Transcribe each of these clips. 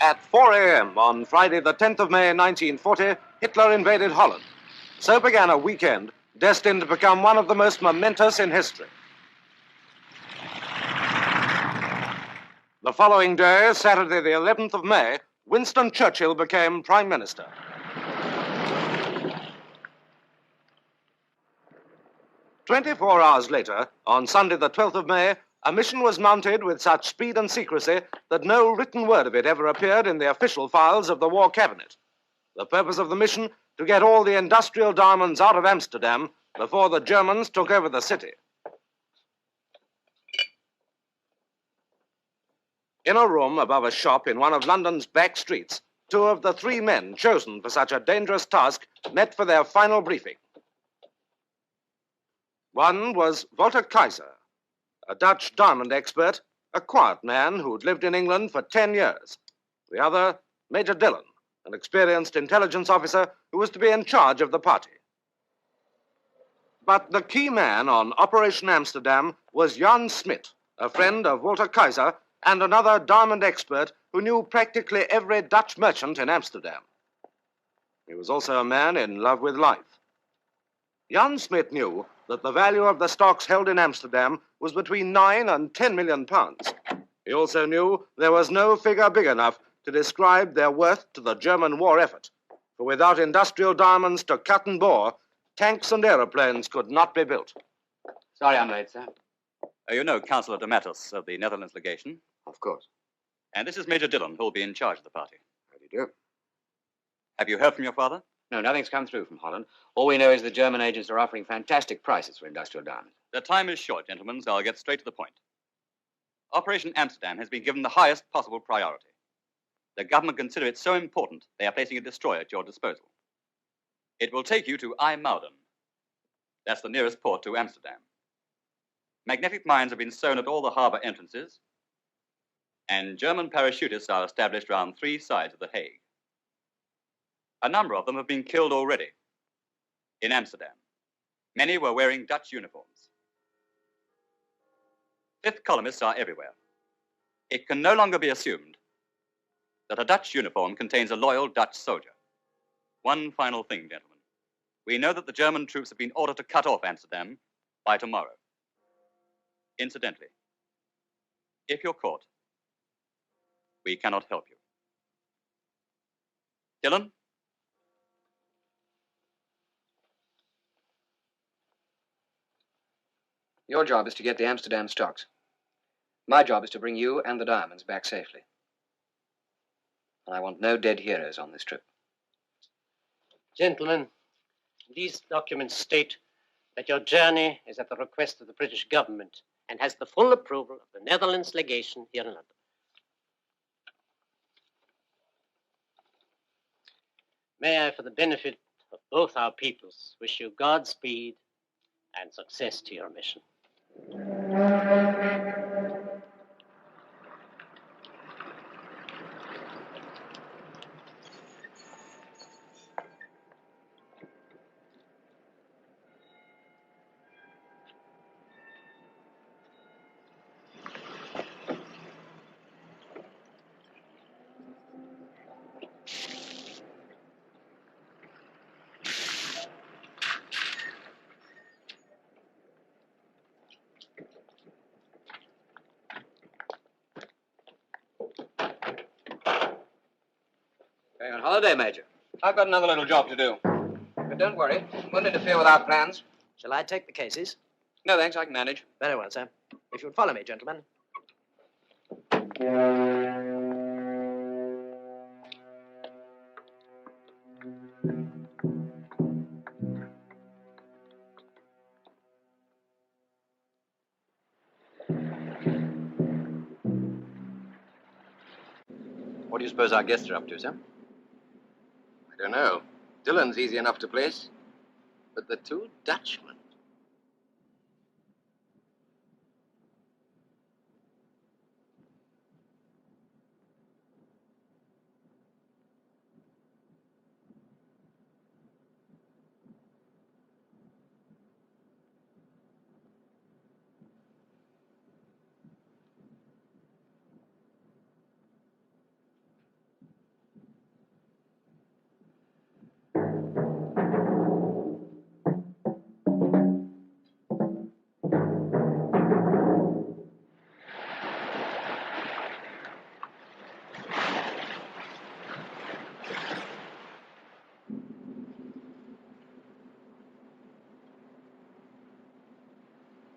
At 4 a.m. on Friday, the 10th of May, 1940, Hitler invaded Holland. So began a weekend destined to become one of the most momentous in history. The following day, Saturday, the 11th of May, Winston Churchill became Prime Minister. "24 hours later, on Sunday, the 12th of May, a mission was mounted with such speed and secrecy that no written word of it ever appeared in the official files of the War Cabinet. The purpose of the mission, to get all the industrial diamonds out of Amsterdam before the Germans took over the city. In a room above a shop in one of London's back streets, two of the three men chosen for such a dangerous task met for their final briefing. One was Walter Kaiser, a Dutch diamond expert, a quiet man who'd lived in England for 10 years. The other, Major Dillon, an experienced intelligence officer who was to be in charge of the party. But the key man on Operation Amsterdam was Jan Smit, a friend of Walter Kaiser and another diamond expert who knew practically every Dutch merchant in Amsterdam. He was also a man in love with life. Jan Smit knew that the value of the stocks held in Amsterdam was between 9 and 10 million pounds. He also knew there was no figure big enough to describe their worth to the German war effort. For without industrial diamonds to cut and bore, tanks and aeroplanes could not be built. Sorry I'm late, sir. You know Councillor de Matos of the Netherlands legation. Of course. And this is Major Dillon, who will be in charge of the party. How do you do? Have you heard from your father? No, nothing's come through from Holland. All we know is the German agents are offering fantastic prices for industrial diamonds. The time is short, gentlemen, so I'll get straight to the point. Operation Amsterdam has been given the highest possible priority. The government consider it so important, they are placing a destroyer at your disposal. It will take you to IJmuiden. That's the nearest port to Amsterdam. Magnetic mines have been sown at all the harbor entrances, and German parachutists are established around 3 sides of the Hague. A number of them have been killed already in Amsterdam. Many were wearing Dutch uniforms. Fifth columnists are everywhere. It can no longer be assumed that a Dutch uniform contains a loyal Dutch soldier. One final thing, gentlemen. We know that the German troops have been ordered to cut off Amsterdam by tomorrow. Incidentally, if you're caught, we cannot help you. Dillon? Your job is to get the Amsterdam stocks. My job is to bring you and the diamonds back safely. And I want no dead heroes on this trip. Gentlemen, these documents state that your journey is at the request of the British government and has the full approval of the Netherlands legation here in London. May I, for the benefit of both our peoples, wish you Godspeed and success to your mission. Holiday, Major. I've got another little job to do. But don't worry. Won't interfere with our plans. Shall I take the cases? No, thanks. I can manage. Very well, sir. If you'd follow me, gentlemen. What do you suppose our guests are up to, sir? I don't know. Dillon's easy enough to place. But the two Dutchmen.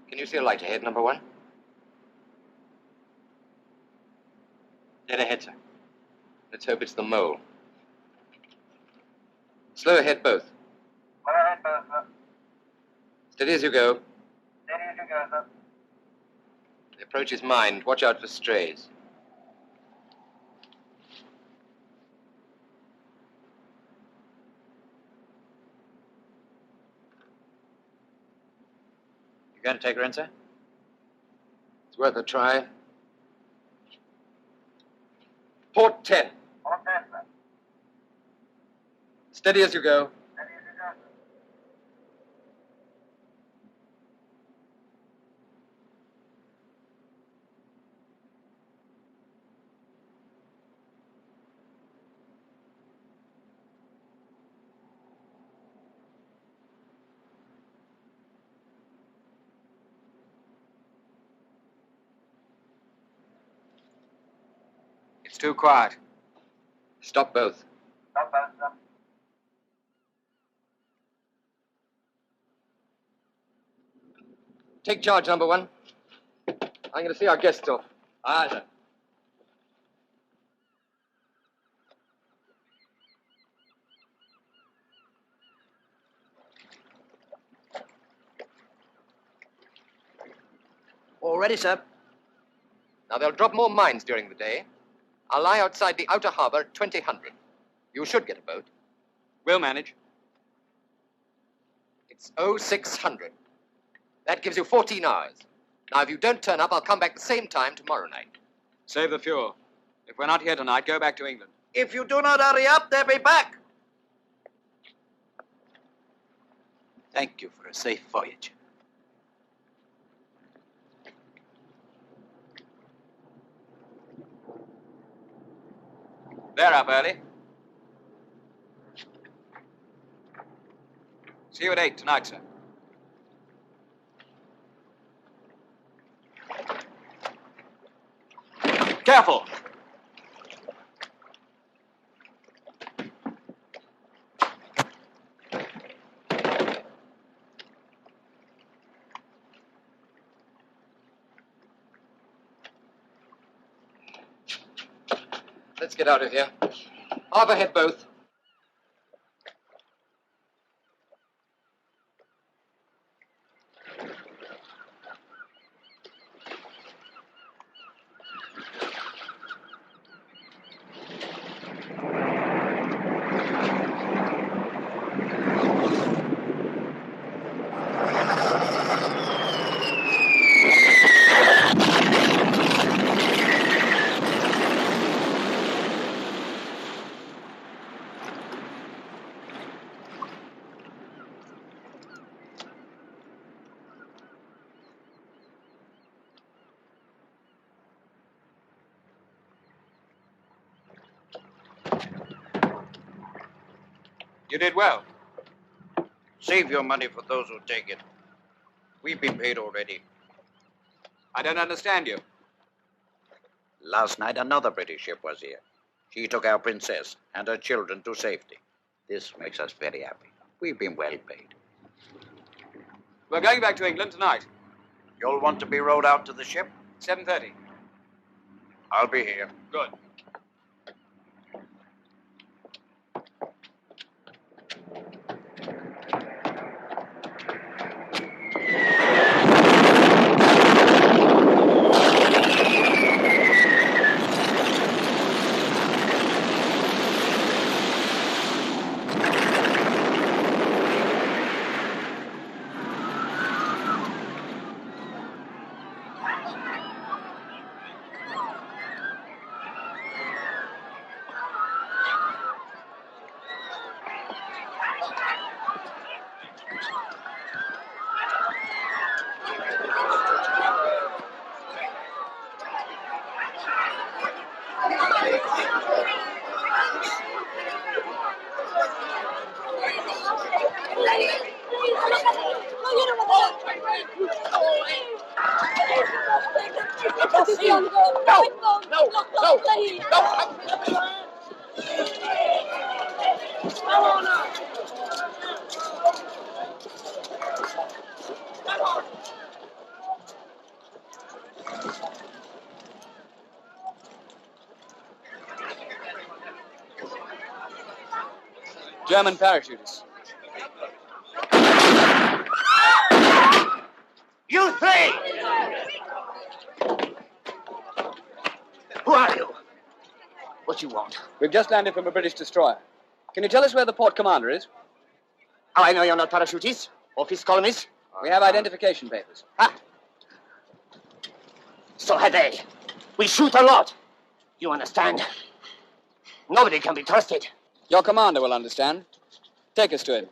Can you see a light ahead, number one? Dead ahead, sir. Let's hope it's the mole. Slow ahead, both. Well ahead, both, sir. Steady as you go. Steady as you go, sir. The approach is mined. Watch out for strays. You going to take her in, sir? It's worth a try. Port 10. All set, sir. Steady as you go. Steady as you go, sir. It's too quiet. Stop both. Stop both, sir. Take charge, number one. I'm going to see our guests off. Aye, sir. All ready, sir. Now, they'll drop more mines during the day. I'll lie outside the outer harbor at 2000. You should get a boat. We'll manage. It's 0600. That gives you 14 hours. Now, if you don't turn up, I'll come back the same time tomorrow night. Save the fuel. If we're not here tonight, go back to England. If you do not hurry up, they'll be back. Thank you for a safe voyage. They're up early. See you at 8 tonight, sir. Careful! Let's get out of here. Harbor head both. You did well. Save your money for those who take it. We've been paid already. I don't understand you. Last night, another British ship was here. She took our princess and her children to safety. This makes us very happy. We've been well paid. We're going back to England tonight. You'll want to be rowed out to the ship? 7:30. I'll be here. Good. German parachutists. You three! Who are you? What you want? We've just landed from a British destroyer. Can you tell us where the port commander is? How I know you're not parachutists? Office columnists? We have identification papers. Ah. So had they. We shoot a lot. You understand? Nobody can be trusted. Your commander will understand. Take us to him.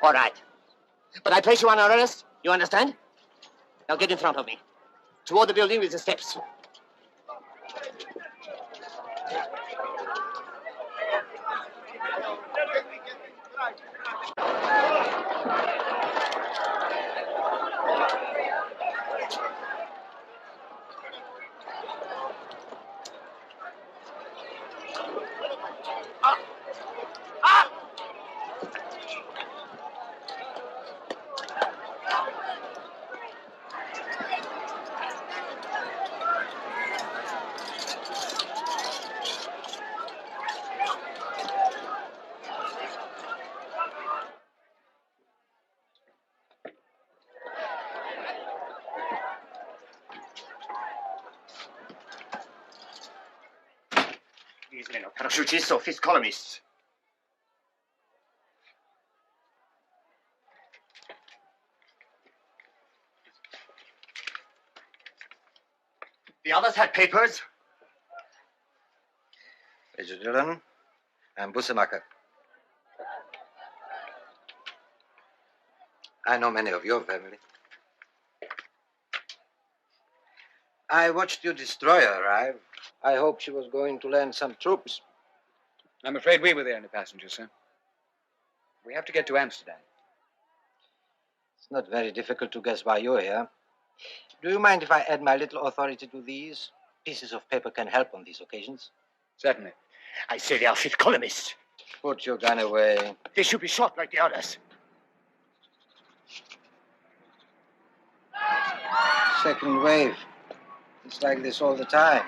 All right. But I place you on arrest. You understand? Now get in front of me. Toward the building with the steps. These men are parachutists or fifth columnists. The others had papers. Major Dillon and Bussemacher. I know many of your family. I watched your destroyer arrive. I hoped she was going to land some troops. I'm afraid we were the only passengers, sir. We have to get to Amsterdam. It's not very difficult to guess why you're here. Do you mind if I add my little authority to these? Pieces of paper can help on these occasions. Certainly. I say they are fifth columnists. Put your gun away. They should be shot like the others. Second wave. It's like this all the time.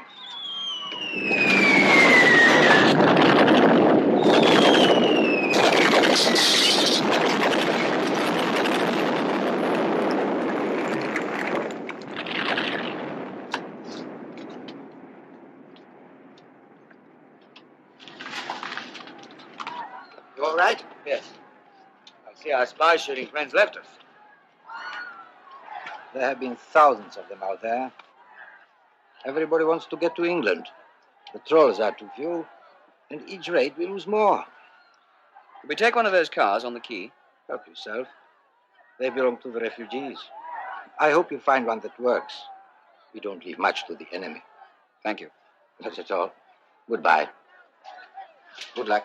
You all right? Yes. I see our spies shooting friends left us. There have been thousands of them out there. Everybody wants to get to England. The trolls are too few, and each raid we lose more. Could we take one of those cars on the quay? Help yourself. They belong to the refugees. I hope you find one that works. We don't leave much to the enemy. Thank you. Not at all. Goodbye. Good luck.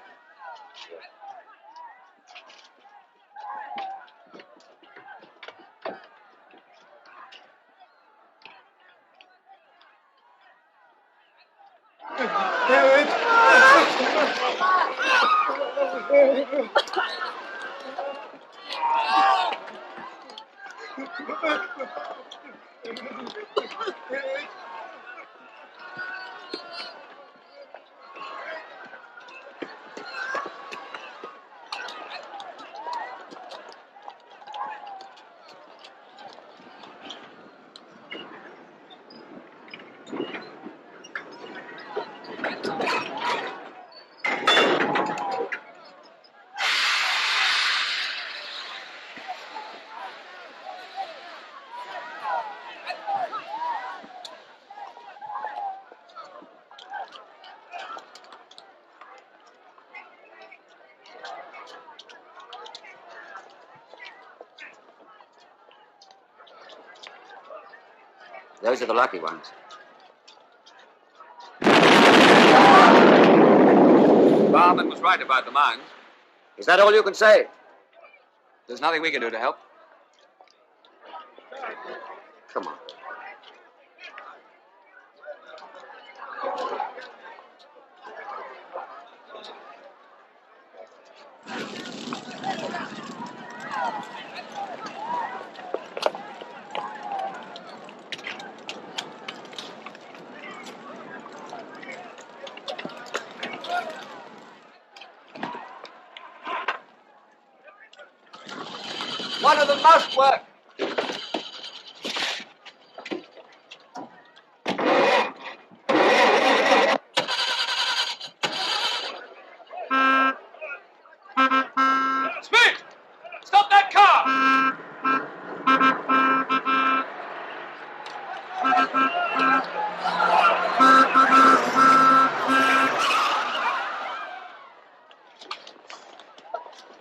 Those are the lucky ones. Barman was right about the mines. Is that all you can say? There's nothing we can do to help. Come on. One of them must work. Smith! Stop that car!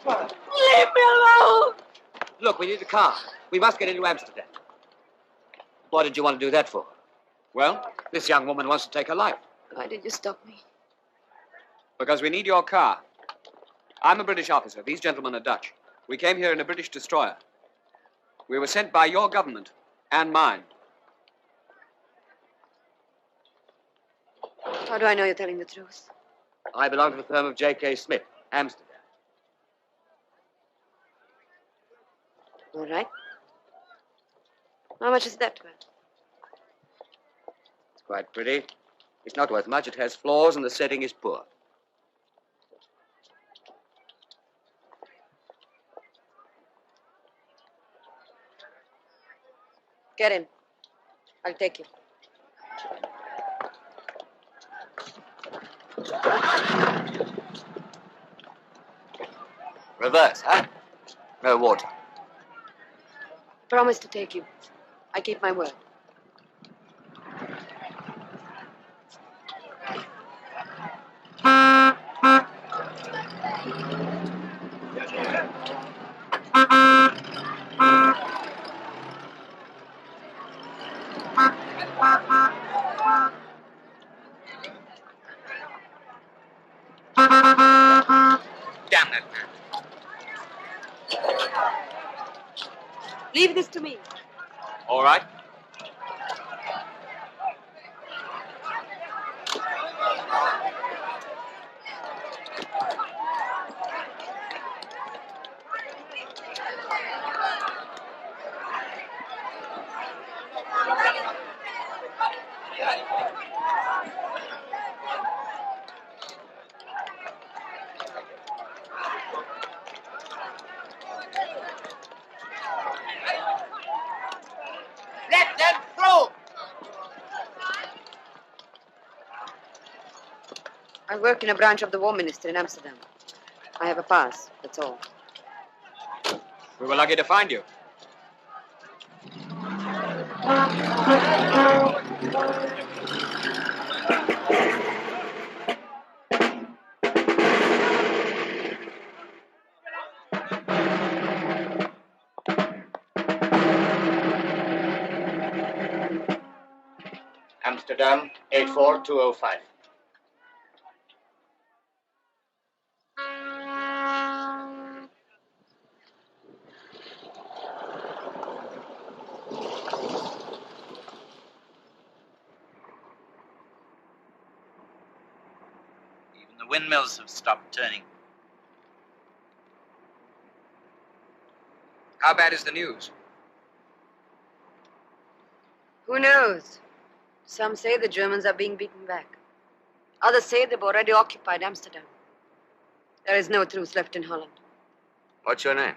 Leave me alone! Look, we need a car. We must get into Amsterdam. What did you want to do that for? Well, This young woman wants to take her life. Why did you stop me? because we need your car. I'm a British officer. These gentlemen are Dutch. We came here in a British destroyer. We were sent by your government and mine. How do I know you're telling the truth? I belong to the firm of J.K. Smith, Amsterdam. All right. How much is that worth? It's quite pretty. It's not worth much. It has flaws and the setting is poor. Get in. I'll take you. Reverse, huh? No water. Promise to take you. I keep my word. Damn that man. Leave this to me. All right. Let them through! I work in a branch of the War Minister in Amsterdam. I have a pass, that's all. We were lucky to find you. Amsterdam, 84205. Even the windmills have stopped turning. How bad is the news? Who knows? Some say the Germans are being beaten back. Others say they've already occupied Amsterdam. There is no truth left in Holland. What's your name?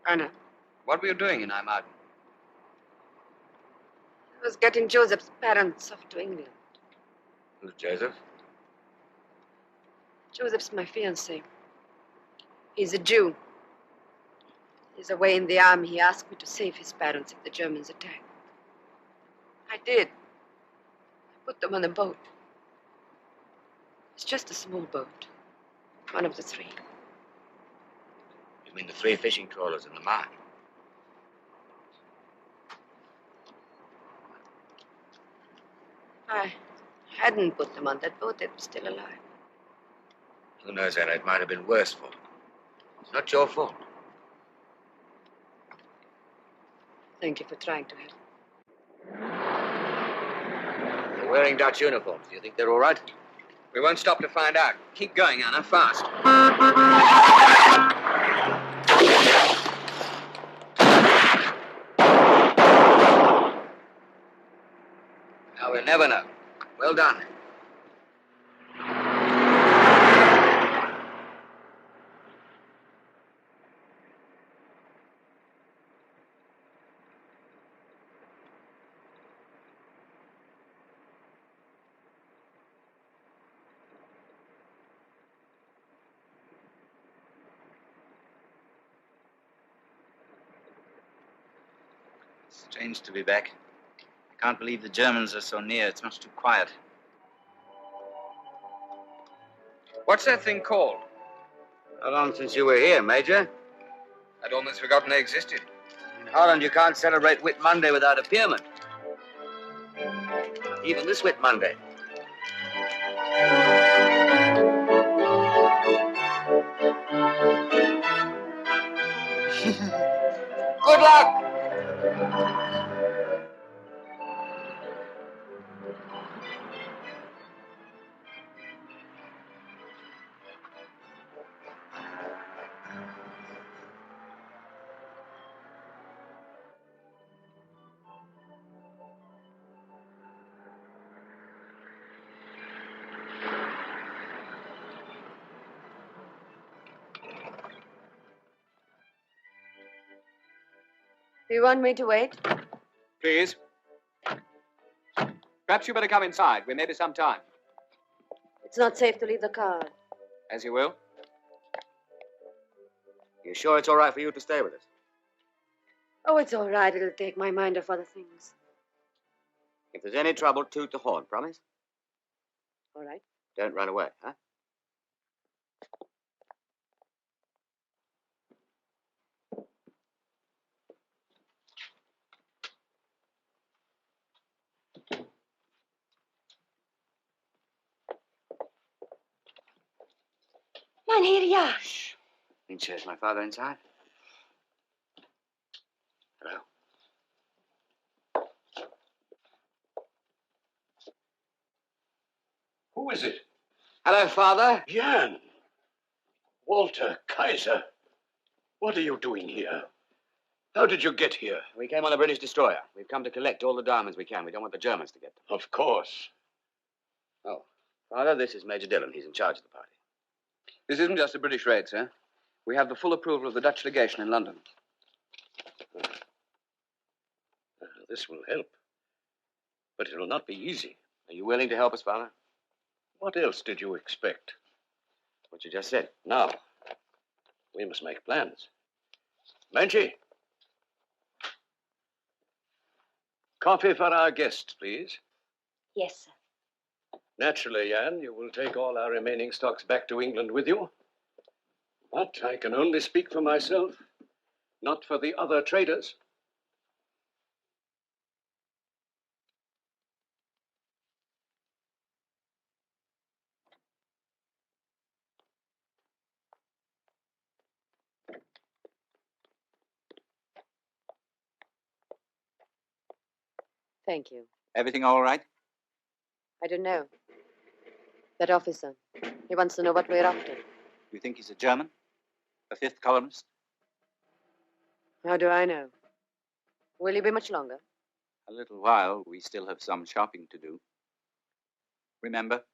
Anna. What were you doing in Ijmuiden? I was getting Joseph's parents off to England. Who's Joseph? Joseph's my fiancé. He's a Jew. He's away in the army. He asked me to save his parents if the Germans attack. I did. I put them on a boat. It's just a small boat. One of the three. You mean the 3 fishing trawlers in the mine? I hadn't put them on that boat, they were still alive. Who knows, Anna? It might have been worse for them. It's not your fault. Thank you for trying to help. They're wearing Dutch uniforms. Do you think they're all right? We won't stop to find out. Keep going, Anna, fast. Now we'll never know. Well done. Strange to be back. I can't believe the Germans are so near. It's much too quiet. What's that thing called? How long since you were here, Major? I'd almost forgotten they existed. In Holland, you can't celebrate Whit Monday without a pierment. Even this Whit Monday. Good luck! Do you want me to wait? Please. Perhaps you better come inside. We may be some time. It's not safe to leave the car. As you will. You sure it's all right for you to stay with us? Oh, it's all right. It'll take my mind off other things. If there's any trouble, toot the horn, promise? All right. Don't run away, huh? Mynheer, ja. Shh. Finch, is my father inside? Hello. Who is it? Hello, Father. Jan. Walter Kaiser. What are you doing here? How did you get here? We came on a British destroyer. We've come to collect all the diamonds we can. We don't want the Germans to get them. Of course. Oh, Father, this is Major Dillon. He's in charge of the party. This isn't just a British raid, sir. We have the full approval of the Dutch legation in London. This will help. But it will not be easy. Are you willing to help us, Father? What else did you expect? What you just said. Now, we must make plans. Menchie. Coffee for our guests, please. Yes, sir. Naturally, Jan, you will take all our remaining stocks back to England with you. But I can only speak for myself, not for the other traders. Thank you. Everything all right? I don't know. That officer. He wants to know what we're after. You think he's a German? A fifth columnist? How do I know? Will you be much longer? A little while. We still have some shopping to do. Remember,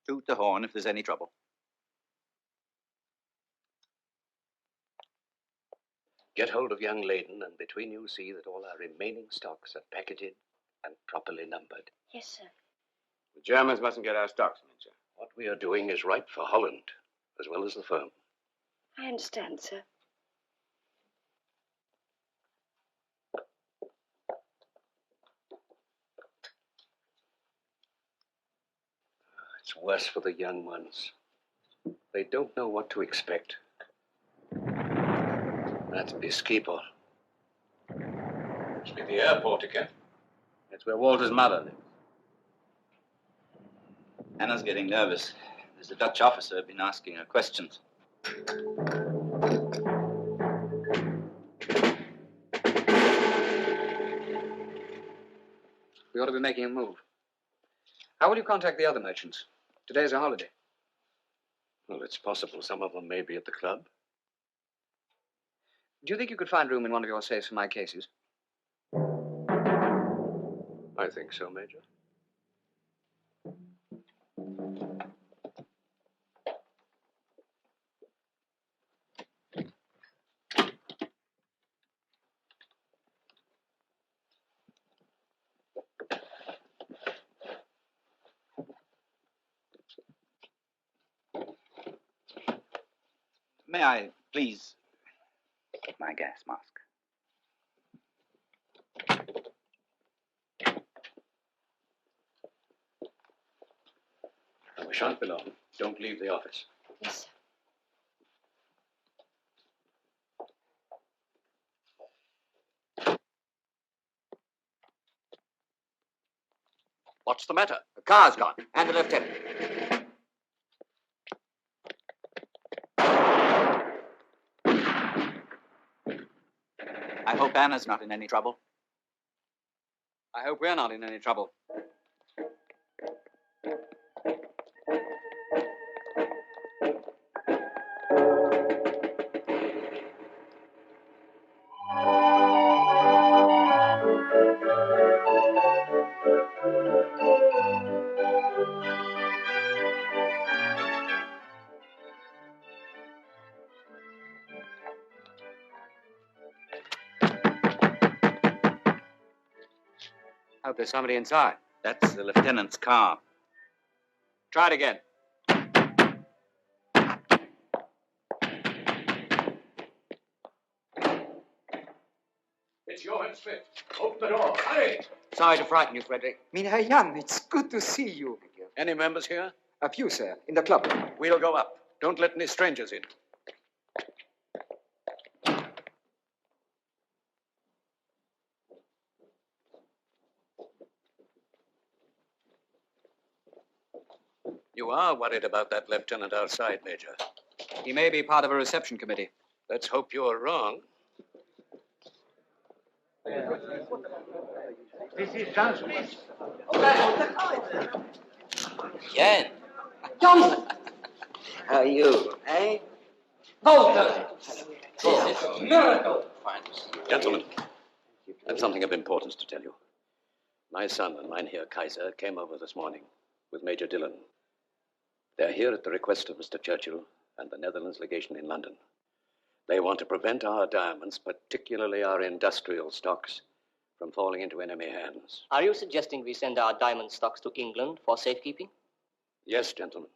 toot the horn if there's any trouble. Get hold of young Layden, and between you see that all our remaining stocks are packeted and properly numbered. Yes, sir. The Germans mustn't get our stocks, Major. What we are doing is right for Holland, as well as the firm. I understand, sir. It's worse for the young ones. They don't know what to expect. That's Biskeeper. Must be the airport again. That's where Walter's mother lives. Anna's getting nervous. There's a Dutch officer been asking her questions. We ought to be making a move. How will you contact the other merchants? Today's a holiday. Well, it's possible some of them may be at the club. Do you think you could find room in one of your safes for my cases? I think so, Major. May I please get my gas mask? We shan't be long. Don't leave the office. Yes, sir. What's the matter? The car's gone. And the lieutenant. I hope Anna's not in any trouble. I hope we're not in any trouble. Hope there's somebody inside. That's the lieutenant's car. Try it again. It's Johann Smith. Open the door. Hurry! Sorry to frighten you, Frederick. Mina Jan, it's good to see you. Any members here? A few, sir, in the club. We'll go up. Don't let any strangers in. You are worried about that lieutenant outside, Major. He may be part of a reception committee. Let's hope you're wrong. This is John Smith. Jen! John! How are you, eh? Walter! This is a miracle. Gentlemen, I have something of importance to tell you. My son and Mynheer Kaiser came over this morning with Major Dillon. They're here at the request of Mr. Churchill and the Netherlands legation in London. They want to prevent our diamonds, particularly our industrial stocks, from falling into enemy hands. Are you suggesting we send our diamond stocks to England for safekeeping? Yes, gentlemen.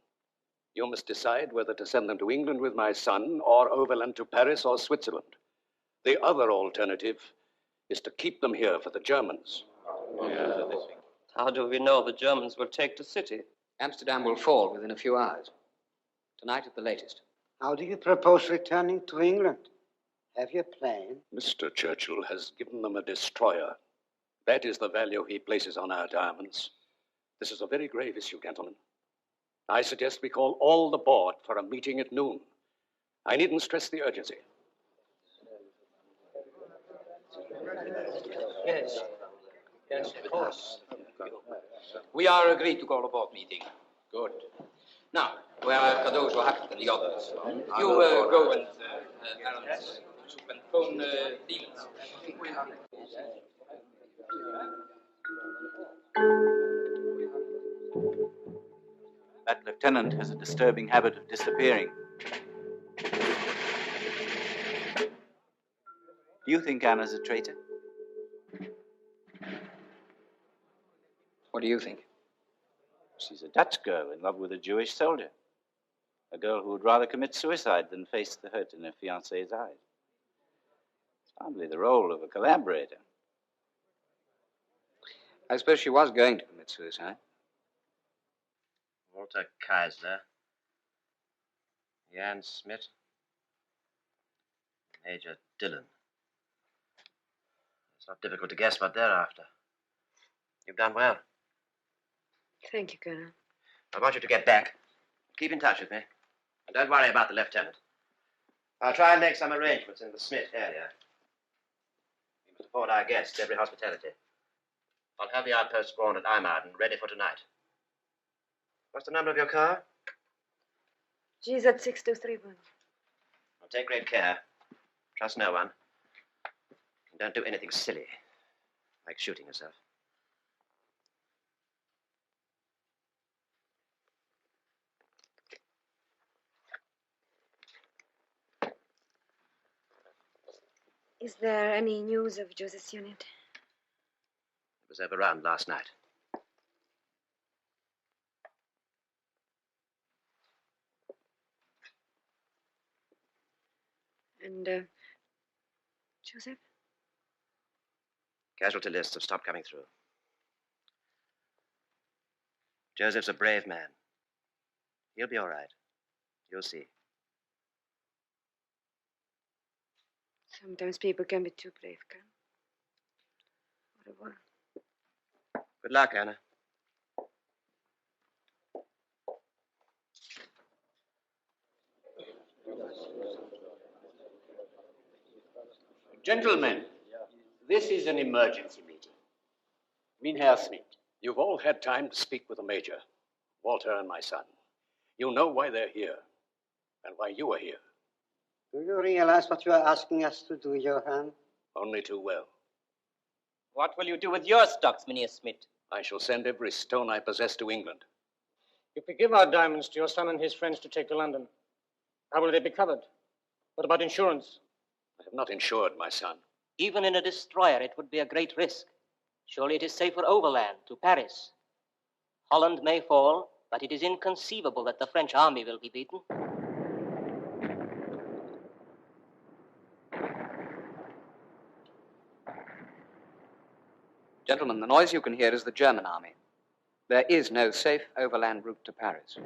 You must decide whether to send them to England with my son or overland to Paris or Switzerland. The other alternative is to keep them here for the Germans. How do we know the Germans will take the city? Amsterdam will fall within a few hours. Tonight at the latest. How do you propose returning to England? Have you a plan? Mr. Churchill has given them a destroyer. That is the value he places on our diamonds. This is a very grave issue, gentlemen. I suggest we call all the board for a meeting at noon. I needn't stress the urgency. Yes, of course. We are agreed to call a board meeting. Good. Now, for those who happen to be others, you go and phone Demons. That lieutenant has a disturbing habit of disappearing. Do you think Anna's a traitor? What do you think? She's a Dutch girl in love with a Jewish soldier. A girl who would rather commit suicide than face the hurt in her fiancé's eyes. It's hardly the role of a collaborator. I suppose she was going to commit suicide. Walter Kaiser, Jan Smith, Major Dillon. It's not difficult to guess what they're after. You've done well. Thank you, Colonel. I want you to get back. Keep in touch with me. And don't worry about the lieutenant. I'll try and make some arrangements in the Smith area. We must afford our guests every hospitality. I'll have the outpost spawned at Eimarden ready for tonight. What's the number of your car? GZ6231. Well, take great care. Trust no one. And don't do anything silly, like shooting yourself. Is there any news of Joseph's unit? It was overrun last night. And, Joseph? Casualty lists have stopped coming through. Joseph's a brave man. He'll be all right. You'll see. Sometimes people can be too brave, Colonel. Au revoir. Good luck, Anna. Gentlemen, this is an emergency meeting. Mynheer Smith. You've all had time to speak with the Major, Walter and my son. You know why they're here and why you are here. Do you realize what you are asking us to do, Johann? Only too well. What will you do with your stocks, Mynheer Smith? I shall send every stone I possess to England. If we give our diamonds to your son and his friends to take to London, how will they be covered? What about insurance? I have not insured my son. Even in a destroyer, it would be a great risk. Surely it is safer overland to Paris. Holland may fall, but it is inconceivable that the French army will be beaten. Gentlemen, the noise you can hear is the German army. There is no safe overland route to Paris.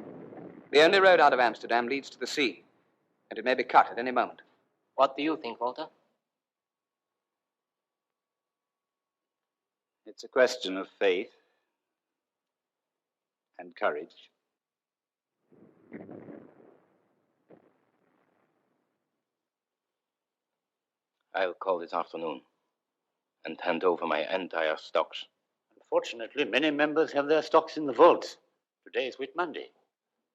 The only road out of Amsterdam leads to the sea, and it may be cut at any moment. What do you think, Walter? It's a question of faith and courage. I'll call this afternoon and hand over my entire stocks. Unfortunately, many members have their stocks in the vaults. Today is Whit Monday.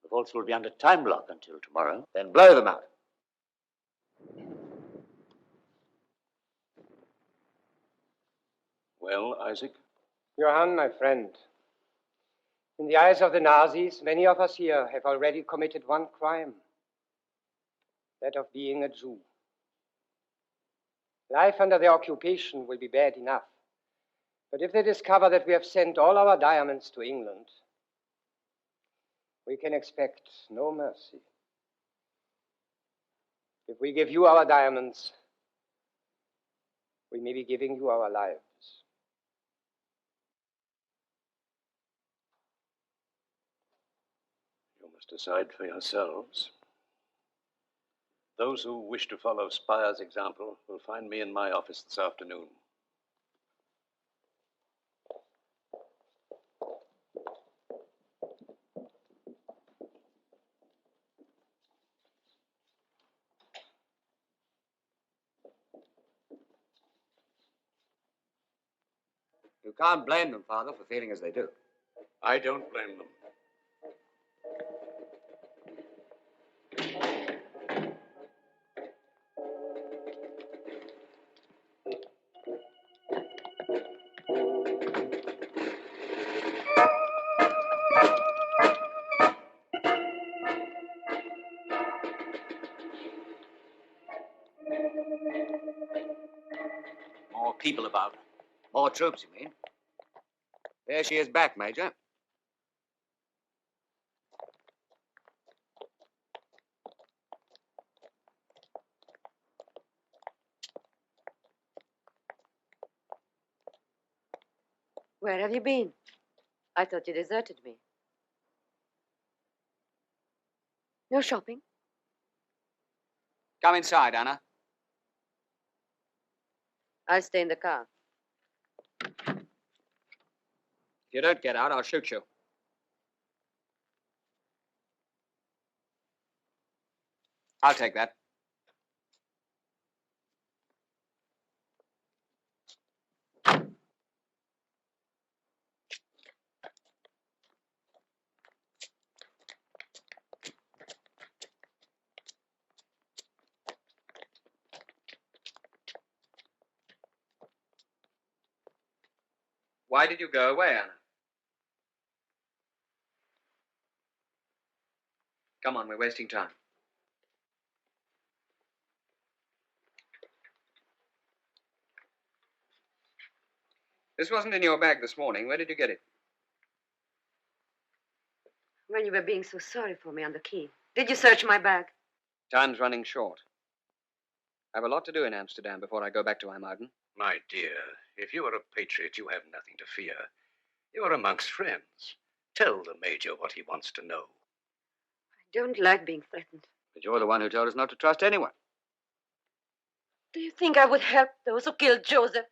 The vaults will be under time lock until tomorrow. Then blow them out. Well, Isaac? Johann, my friend, in the eyes of the Nazis, many of us here have already committed one crime, that of being a Jew. Life under their occupation will be bad enough. But if they discover that we have sent all our diamonds to England, we can expect no mercy. If we give you our diamonds, we may be giving you our lives. You must decide for yourselves. Those who wish to follow Spies' example will find me in my office this afternoon. You can't blame them, Father, for feeling as they do. I don't blame them. people about. More troops, you mean? There she is back, Major. Where have you been? I thought you deserted me. No shopping? Come inside, Anna. I'll stay in the car. If you don't get out, I'll shoot you. I'll take that. Why did you go away, Anna? Come on, we're wasting time. This wasn't in your bag this morning. Where did you get it? When you were being so sorry for me on the quay. Did you search my bag? Time's running short. I have a lot to do in Amsterdam before I go back to IJmuiden. My dear, if you are a patriot, you have nothing to fear. You are amongst friends. Tell the Major what he wants to know. I don't like being threatened. But you're the one who told us not to trust anyone. Do you think I would help those who killed Joseph?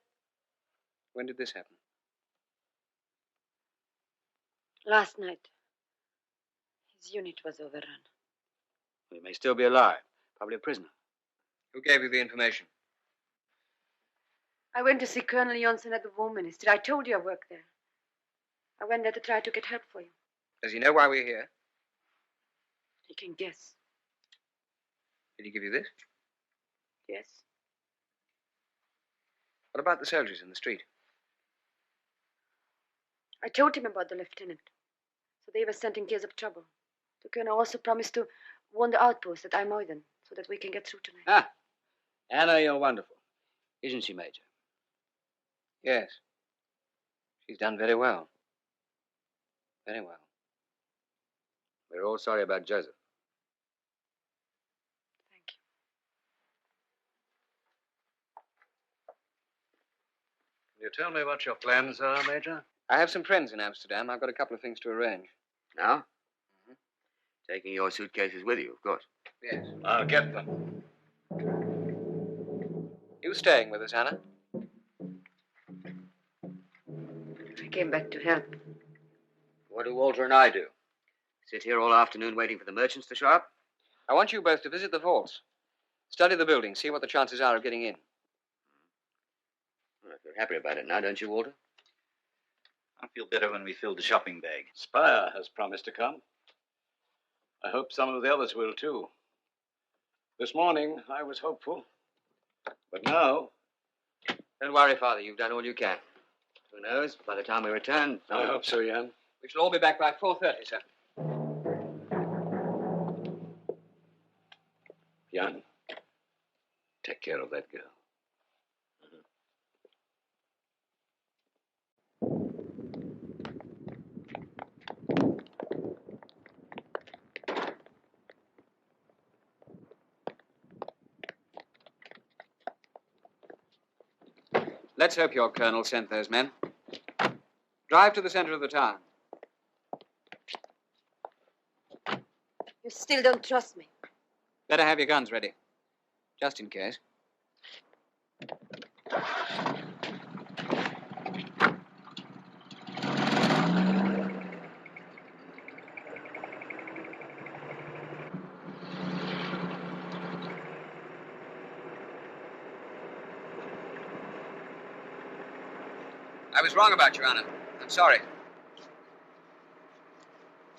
When did this happen? Last night. His unit was overrun. He may still be alive. Probably a prisoner. Who gave you the information? I went to see Colonel Johnson at the War Ministry. I told you I worked there. I went there to try to get help for you. Does he know why we're here? He can guess. Did he give you this? Yes. What about the soldiers in the street? I told him about the lieutenant. So they were sent in case of trouble. The colonel also promised to warn the outpost at IJmuiden so that we can get through tonight. Ah, Anna, you're wonderful. Isn't she, Major? Yes. She's done very well. Very well. We're all sorry about Joseph. Thank you. Can you tell me what your plans are, Major? I have some friends in Amsterdam. I've got a couple of things to arrange. Now? Mm-hmm. Taking your suitcases with you, of course. Yes. I'll get them. You staying with us, Anna? I came back to help. What do Walter and I do? Sit here all afternoon waiting for the merchants to show up? I want you both to visit the vaults. Study the building, see what the chances are of getting in. Well, if you're happy about it now, don't you, Walter? I feel better when we filled the shopping bag. Spire has promised to come. I hope some of the others will, too. This morning, I was hopeful. But now... Don't worry, Father. You've done all you can. Who knows? By the time we return... I hope so, Jan. We shall all be back by 4:30, sir. Jan, take care of that girl. Let's hope your colonel sent those men. Drive to the center of the town. You still don't trust me. Better have your guns ready. Just in case. I was wrong about you, Anna. I'm sorry.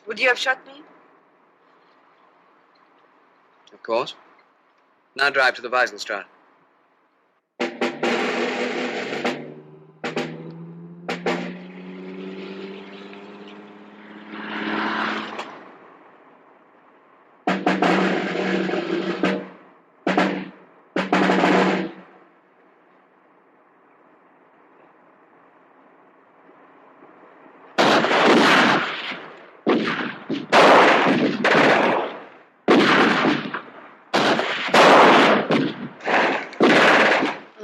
Would you have shot me? Of course. Now drive to the Wieselstraat.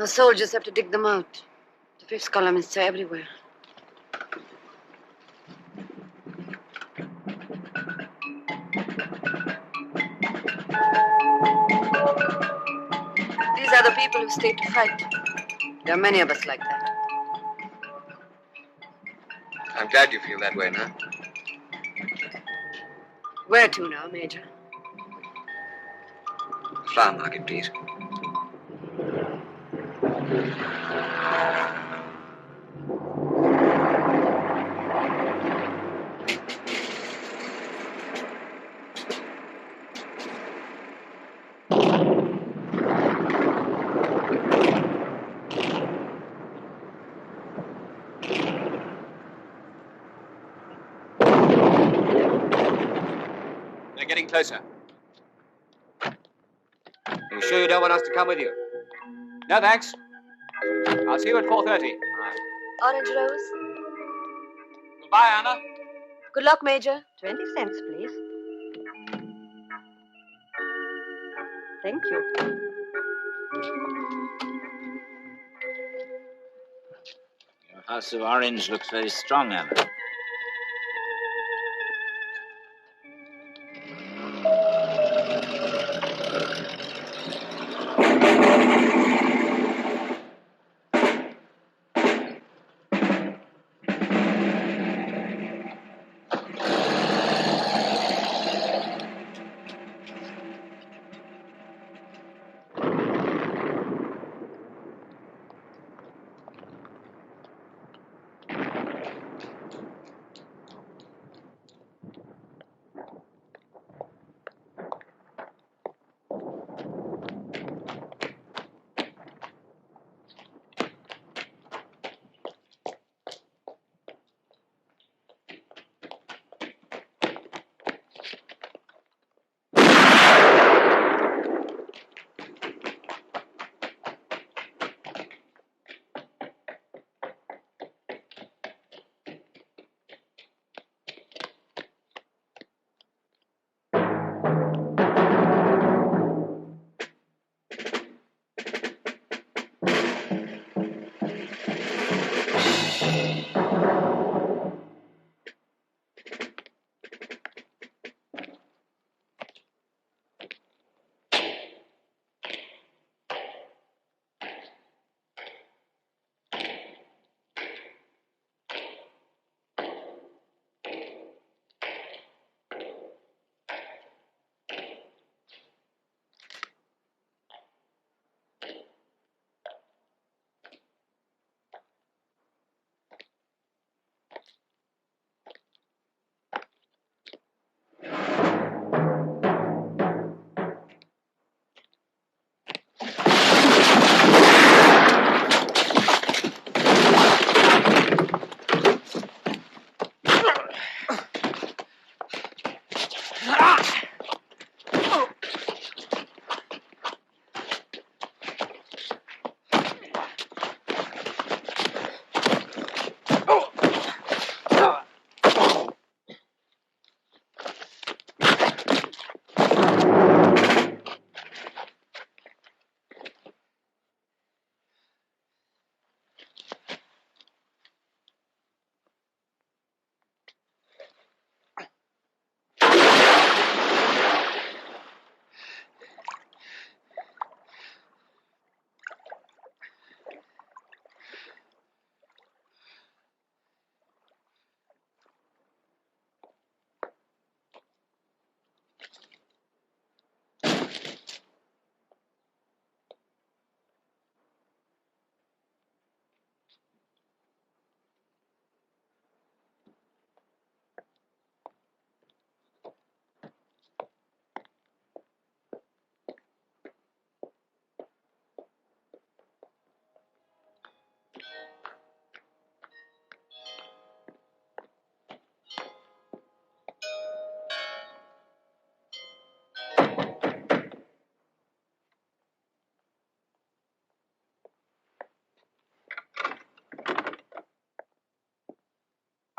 The soldiers have to dig them out. The fifth columnists are everywhere. These are the people who stayed to fight. There are many of us like that. I'm glad you feel that way now. Where to now, Major? Flower market, please. They're getting closer. You sure you don't want us to come with you? No, thanks. I'll see you at 4:30. Orange rose. Goodbye, Anna. Good luck, Major. 20 cents, please. Thank you. Your house of orange looks very strong, Anna.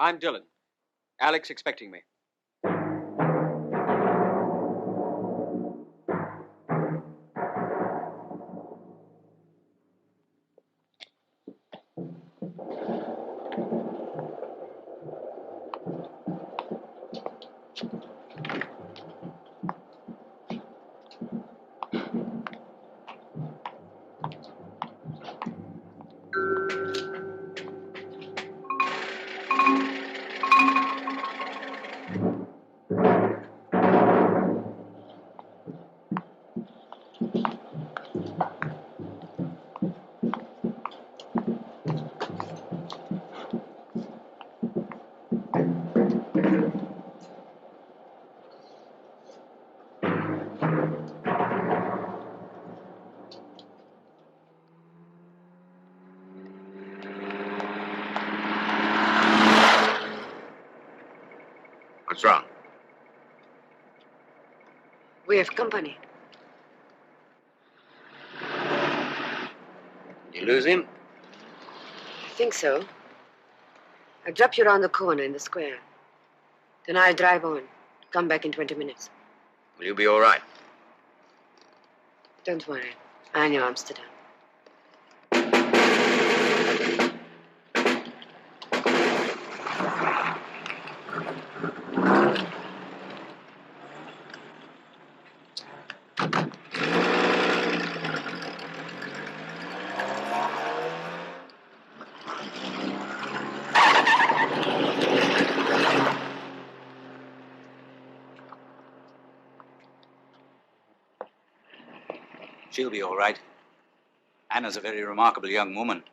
I'm Dillon. Alex expecting me. We have company. You lose him? I think so. I'll drop you around the corner in the square. Then I'll drive on. Come back in 20 minutes. Will you be all right? Don't worry. I know Amsterdam. She'll be all right. Anna's a very remarkable young woman.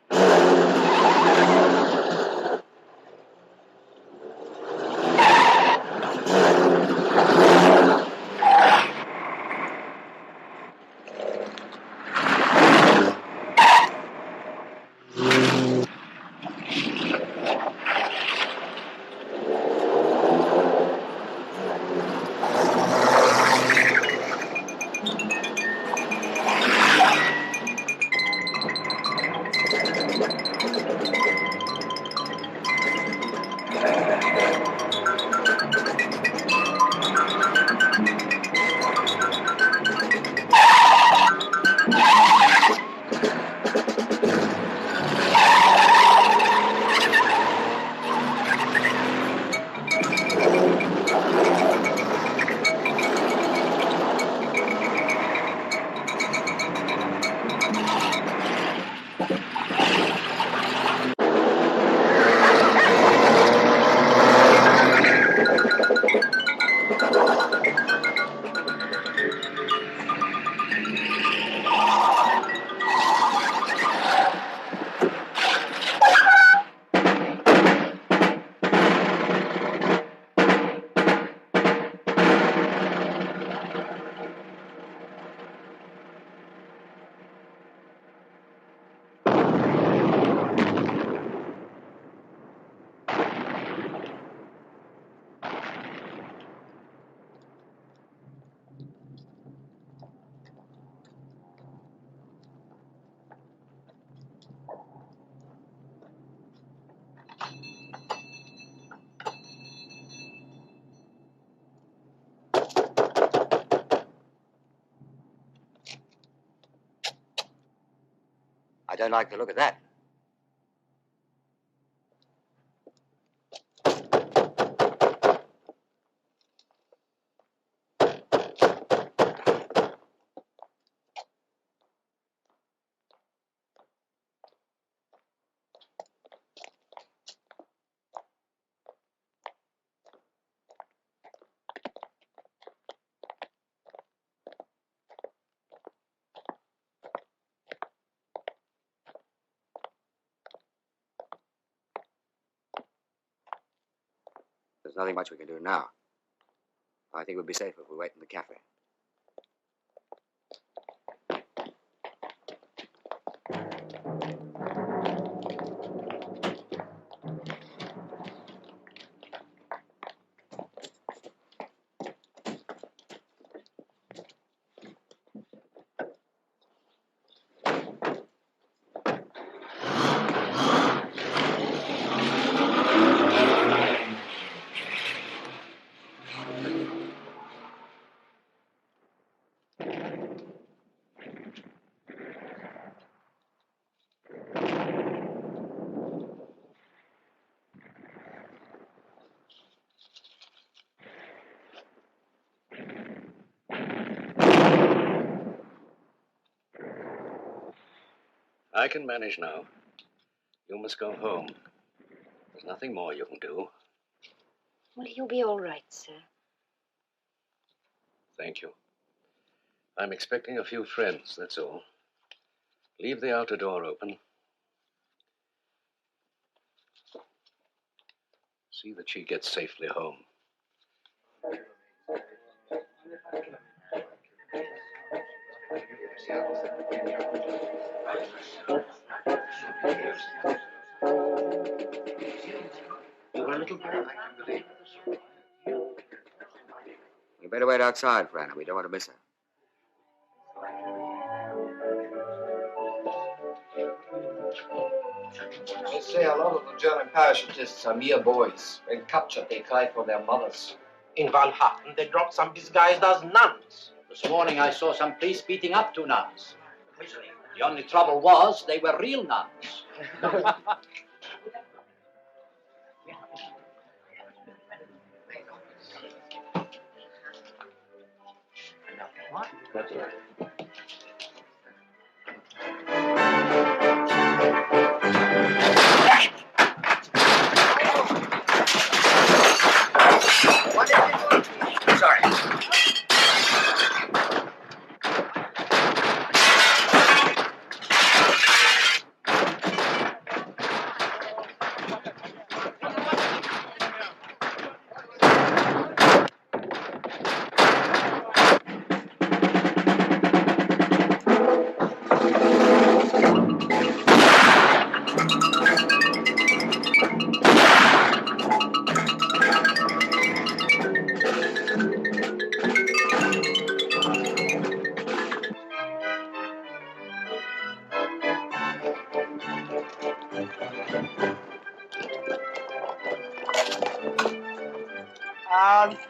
I don't like the look of that. There's nothing much we can do now. I think it would be safer if we wait in the cafe. I can manage now. You must go home. There's nothing more you can do. Will you be all right, sir? Thank you. I'm expecting a few friends, that's all. Leave the outer door open. See that she gets safely home. You better wait outside, Franna. We don't want to miss her. They say a lot of the German parachutists are mere boys. When captured, they cry for their mothers. In Valhatten, they dropped some disguised as nuns. This morning, I saw some priests beating up 2 nuns. The only trouble was they were real nuns. Sorry.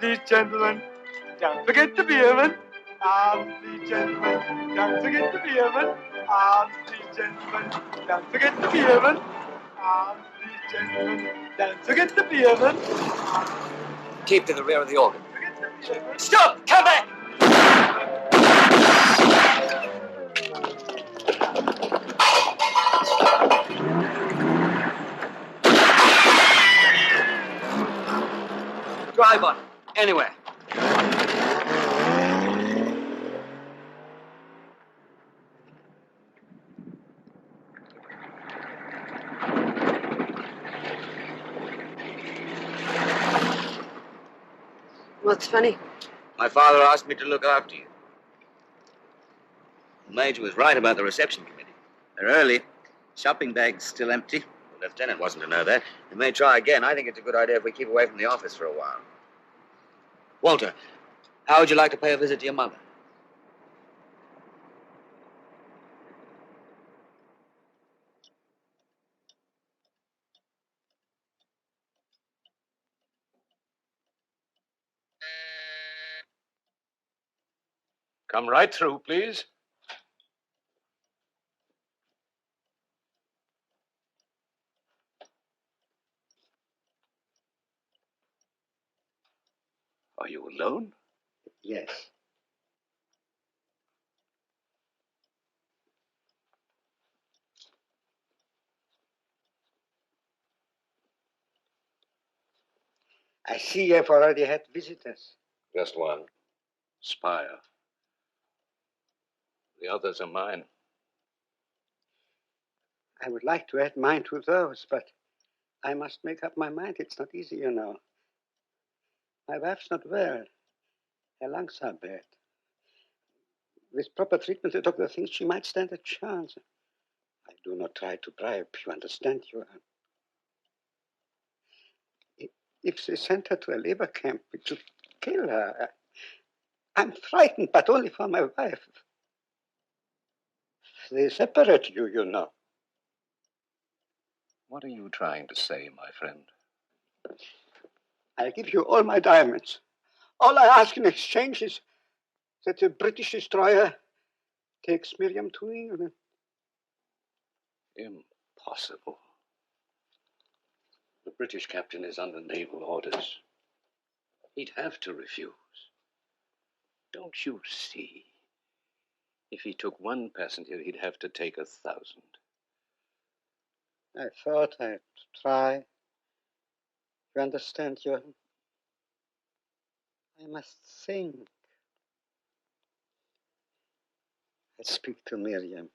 Please, gentlemen, don't forget the beerman. Please, gentlemen, don't forget the beerman. Please, gentlemen, don't forget the beerman. Please, gentlemen, don't forget the beerman. Keep to the rear of the organ. Stop! Come back! Drive on. Anywhere. What's funny? My father asked me to look after you. The Major was right about the reception committee. They're early. Shopping bag's still empty. The lieutenant wasn't to know that. They may try again. I think it's a good idea if we keep away from the office for a while. Walter, how would you like to pay a visit to your mother? Come right through, please. Are you alone? Yes. I see you've already had visitors. Just one. Spire. The others are mine. I would like to add mine to those, but I must make up my mind. It's not easy, you know. My wife's not well. Her lungs are bad. With proper treatment, the doctor thinks she might stand a chance. I do not try to bribe, you understand, Johann. If they sent her to a labor camp, it should kill her. I'm frightened, but only for my wife. They separate you, you know. What are you trying to say, my friend? I'll give you all my diamonds. All I ask in exchange is that the British destroyer takes Miriam to England. Impossible. The British captain is under naval orders. He'd have to refuse. Don't you see? If he took one passenger, he'd have to take 1,000. I thought I'd try. You understand, Johann? I must think. I speak to Miriam.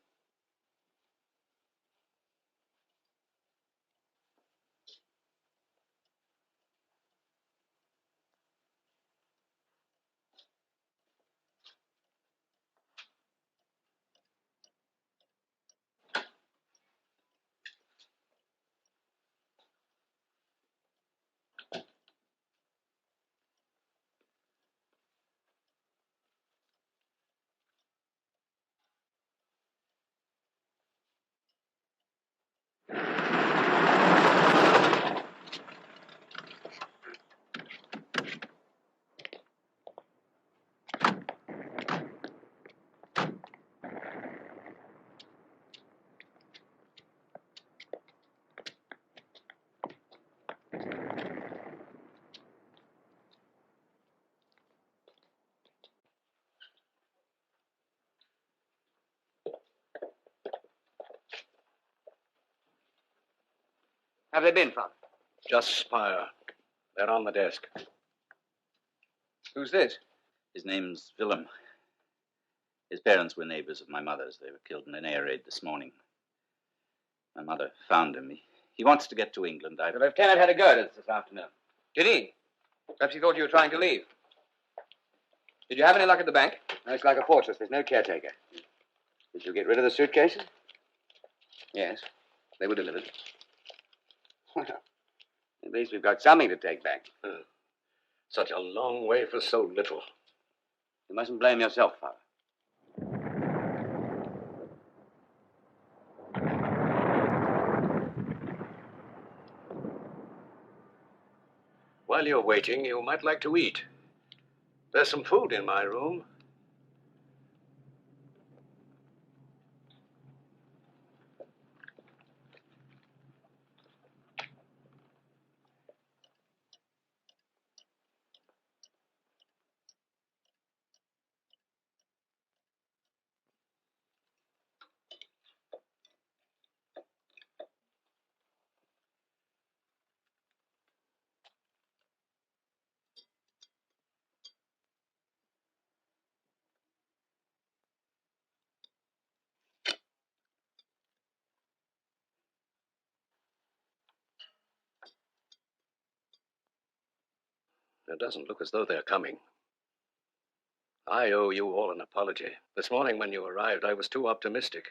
Have they been, Father? Just Spire. They're on the desk. Who's this? His name's Willem. His parents were neighbors of my mother's. They were killed in an air raid this morning. My mother found him. He wants to get to England. The lieutenant had a go at us this afternoon. Did he? Perhaps he thought you were trying to leave. Did you have any luck at the bank? No, it's like a fortress. There's no caretaker. Did you get rid of the suitcases? Yes. They were delivered. Well, at least we've got something to take back. Such a long way for so little. You mustn't blame yourself, Father. While you're waiting, you might like to eat. There's some food in my room. It doesn't look as though they're coming. I owe you all an apology. This morning when you arrived, I was too optimistic.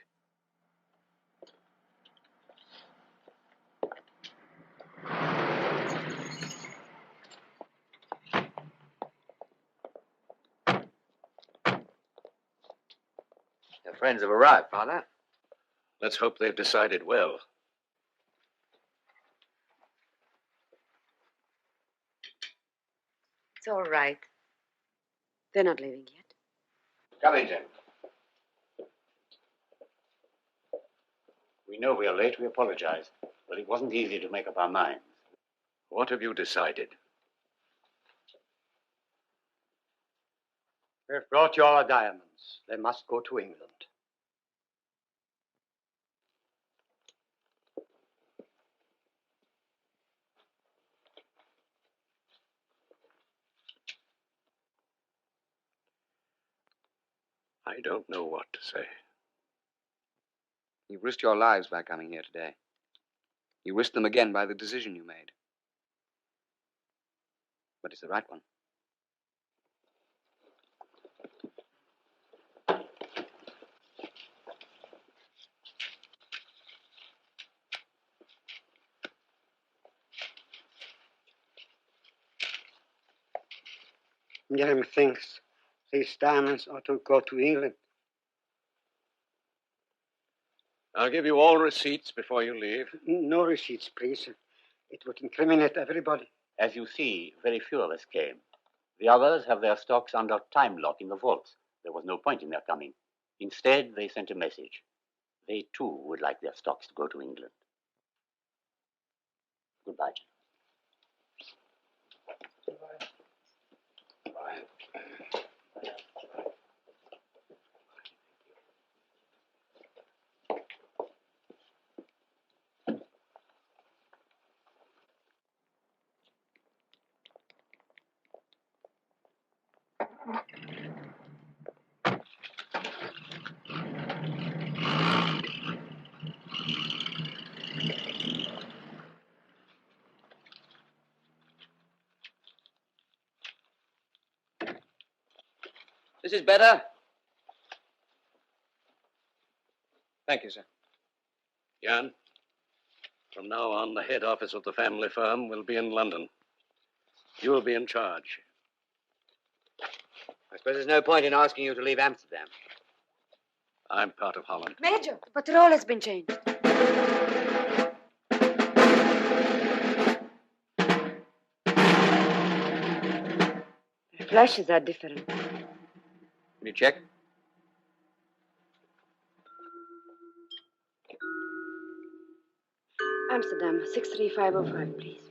Your friends have arrived, Father. Let's hope they've decided well. It's all right. They're not leaving yet. Come in, gentlemen. We know we are late. We apologize. But it wasn't easy to make up our minds. What have you decided? We've brought you our diamonds. They must go to England. I don't know what to say. You risked your lives by coming here today. You risked them again by the decision you made. But it's the right one. Jeremy thinks these diamonds ought to go to England. I'll give you all receipts before you leave. No receipts, please. It would incriminate everybody. As you see, very few of us came. The others have their stocks under time lock in the vaults. There was no point in their coming. Instead, they sent a message. They, too, would like their stocks to go to England. Goodbye, Goodbye. This is better. Thank you, sir. Jan, from now on, the head office of the family firm will be in London. You'll be in charge. I suppose there's no point in asking you to leave Amsterdam. I'm part of Holland. Major, but the role has been changed. The flashes are different. Can you check? Amsterdam, 63505, please.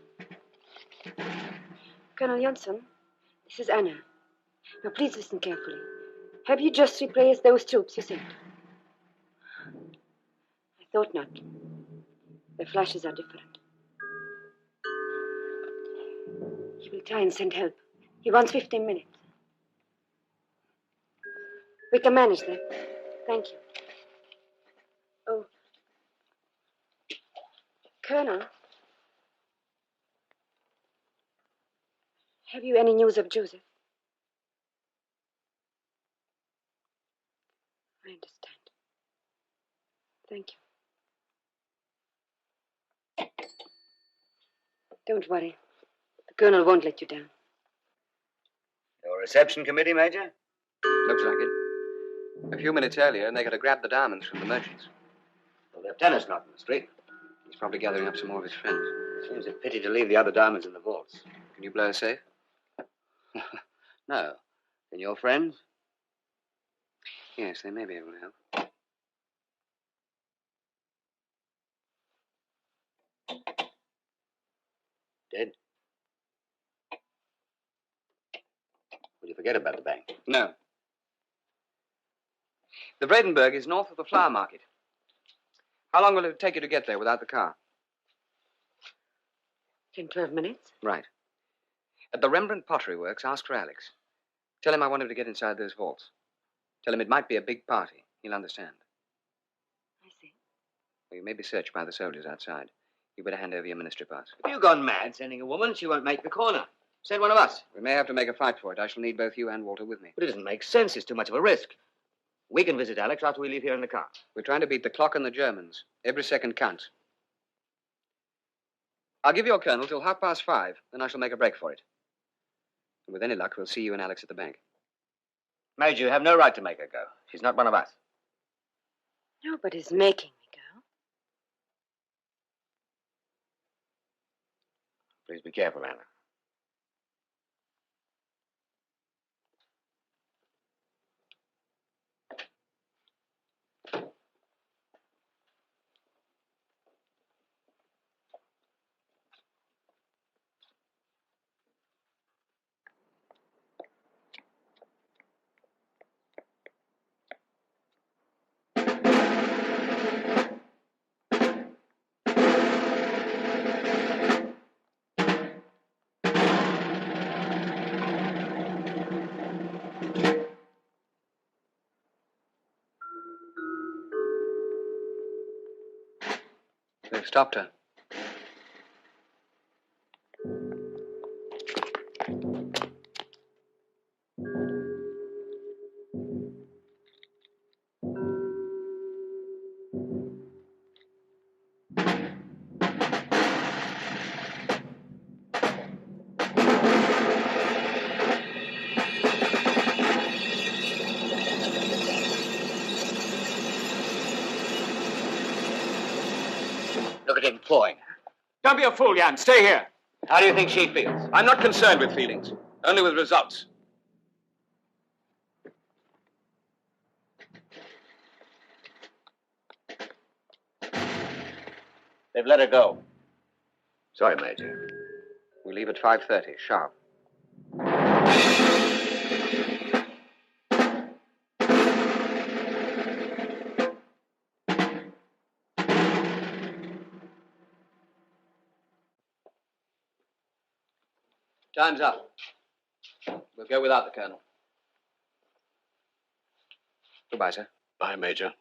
Colonel Johnson, this is Anna. Now, please listen carefully. Have you just replaced those troops you sent? I thought not. The flashes are different. We'll try and send help. He wants 15 minutes. We can manage that. Thank you. Oh. Colonel. Have you any news of Joseph? I understand. Thank you. Don't worry. The Colonel won't let you down. Your reception committee, Major? Looks like it. A few minutes earlier, and they got to grab the diamonds from the merchants. The lieutenant's not in the street. He's probably gathering up some more of his friends. Seems a pity to leave the other diamonds in the vaults. Can you blow a safe? No. And your friends? Yes, they may be able to help. Dead? Will you forget about the bank? No. The Vredenburg is north of the flower market. How long will it take you to get there without the car? 10, 12 minutes. Right. At the Rembrandt Pottery Works, ask for Alex. Tell him I want him to get inside those vaults. Tell him it might be a big party. He'll understand. I see. Well, you may be searched by the soldiers outside. You better hand over your ministry pass. Have you gone mad sending a woman? She won't make the corner. Send one of us. We may have to make a fight for it. I shall need both you and Walter with me. But it doesn't make sense. It's too much of a risk. We can visit Alex after we leave here in the car. We're trying to beat the clock and the Germans. Every second counts. I'll give your colonel till 5:30, then I shall make a break for it. And with any luck, we'll see you and Alex at the bank. Major, you have no right to make her go. She's not one of us. Nobody's making me go. Please be careful, Anna. They've stopped her. Look at him clawing. Don't be a fool, Jan. Stay here. How do you think she feels? I'm not concerned with feelings, only with results. They've let her go. Sorry, Major. We leave at 5:30, sharp. Time's up. We'll go without the colonel. Goodbye, sir. Bye, Major.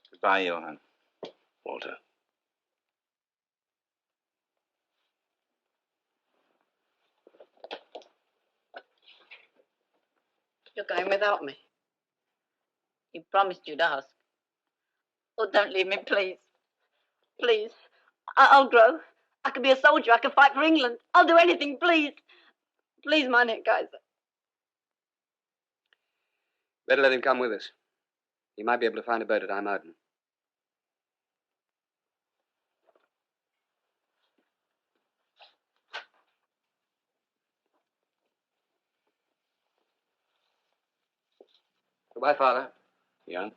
Goodbye, Johann. Walter. You're going without me. You promised you'd ask. Oh, don't leave me, please. Please. I'll grow. I can be a soldier. I can fight for England. I'll do anything, please. Please, mein Herr Kaiser. Better let him come with us. He might be able to find a boat at Imoden. Goodbye, Father. Jan,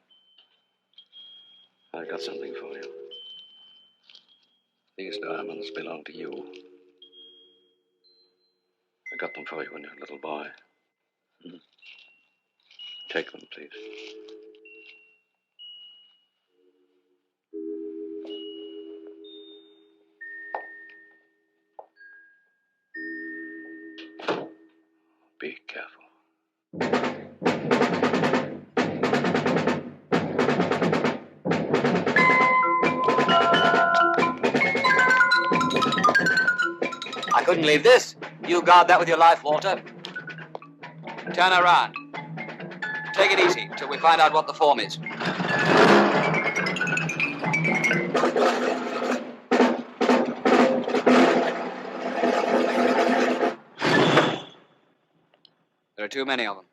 I got something for you. These diamonds belong to you. I got them for you when you were a little boy. Take them, please. Be careful. I couldn't leave this. You guard that with your life, Walter. Turn around. Take it easy till we find out what the form is. There are too many of them.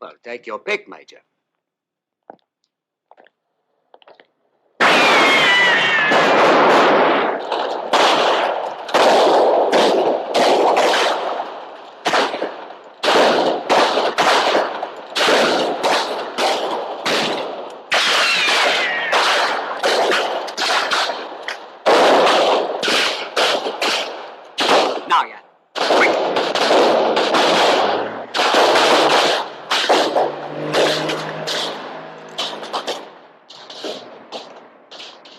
Well, take your pick, Major. Now, yeah.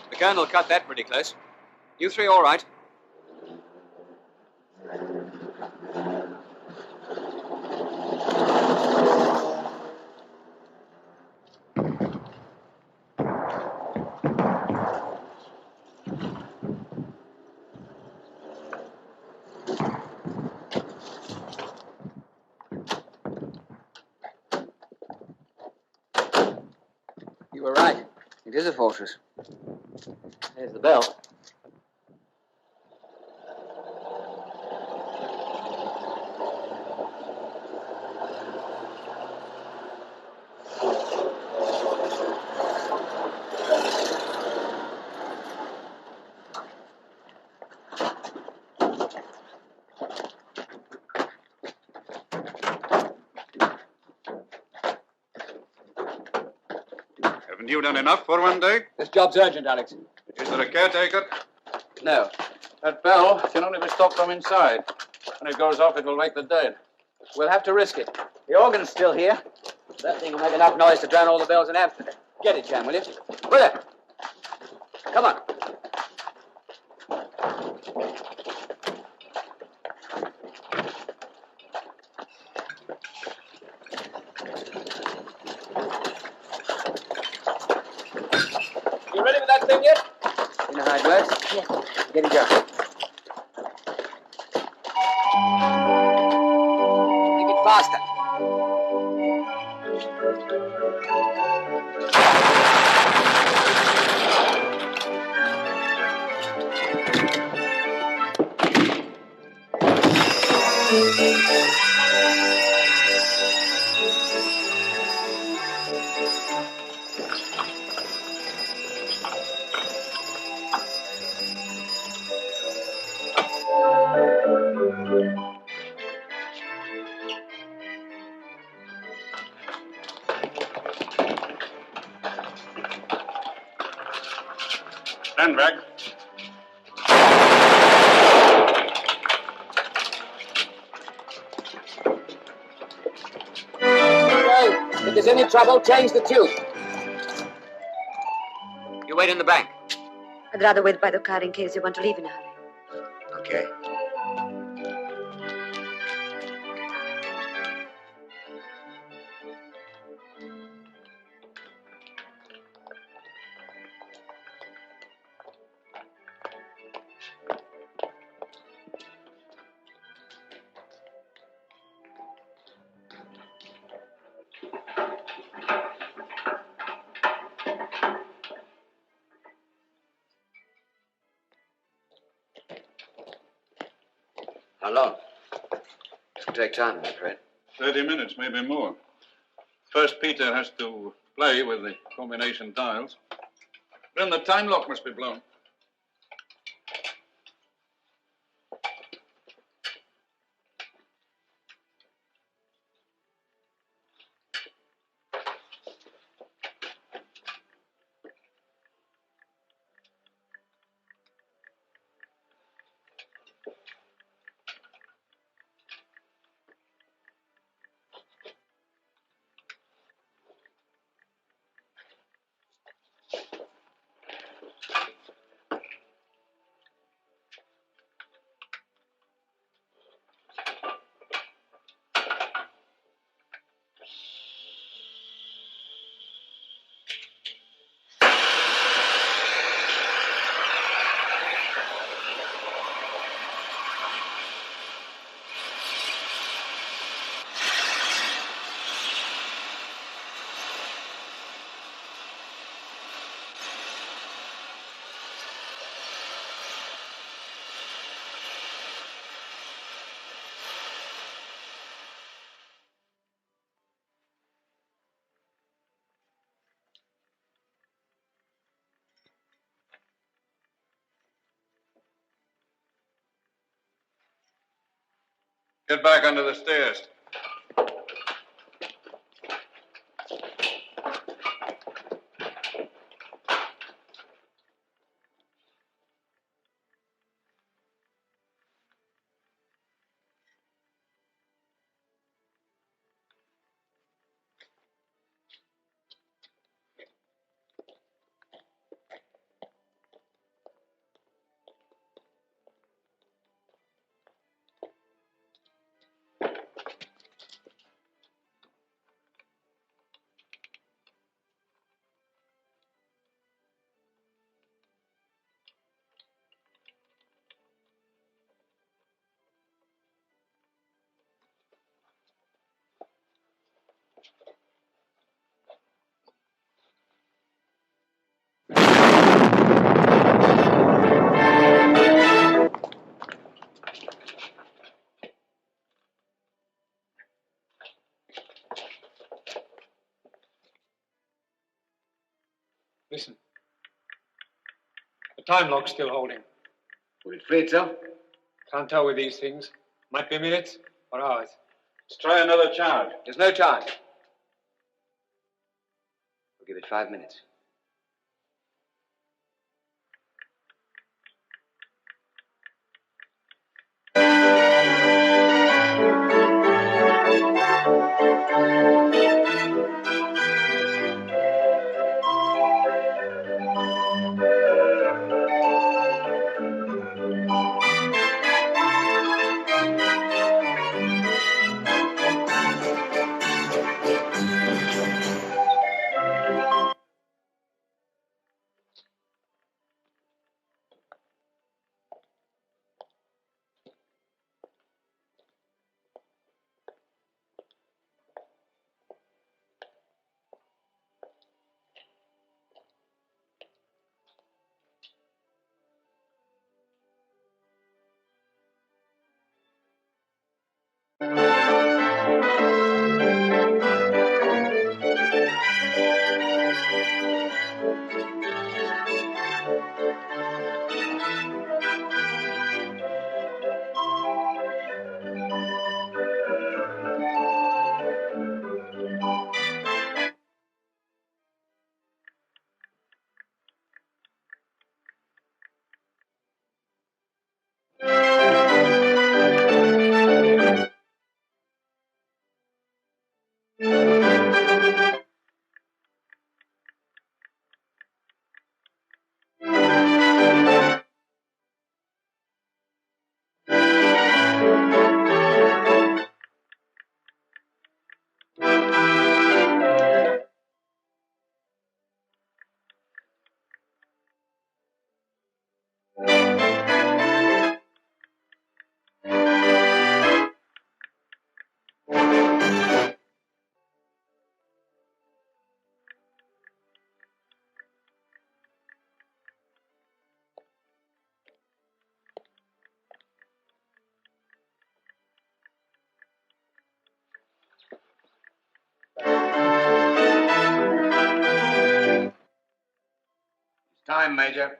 The colonel cut that pretty close. You three all right? You were right. It is a fortress. There's the bell. Haven't you done enough for one day? This job's urgent, Alex. Is there a caretaker? No. That bell can only be stopped from inside. When it goes off, it will wake the dead. We'll have to risk it. The organ's still here. That thing will make enough noise to drown all the bells in Amsterdam. Get it, Jan, will you? With it. Come on. You ready with that thing yet? You know how it works? Yeah. Get it going. Make it faster. Stand back. If there's any trouble, change the tube. You wait in the bank. I'd rather wait by the car in case you want to leave in a hurry. Okay. How long? It'll take time, I'm afraid. 30 minutes, maybe more. First, Peter has to play with the combination dials. Then the time lock must be blown. Get back under the stairs. Listen. The time lock's still holding. Will it free itself? Can't tell with these things. Might be minutes or hours. Let's try another charge. There's no charge. We'll give it 5 minutes. Time, Major.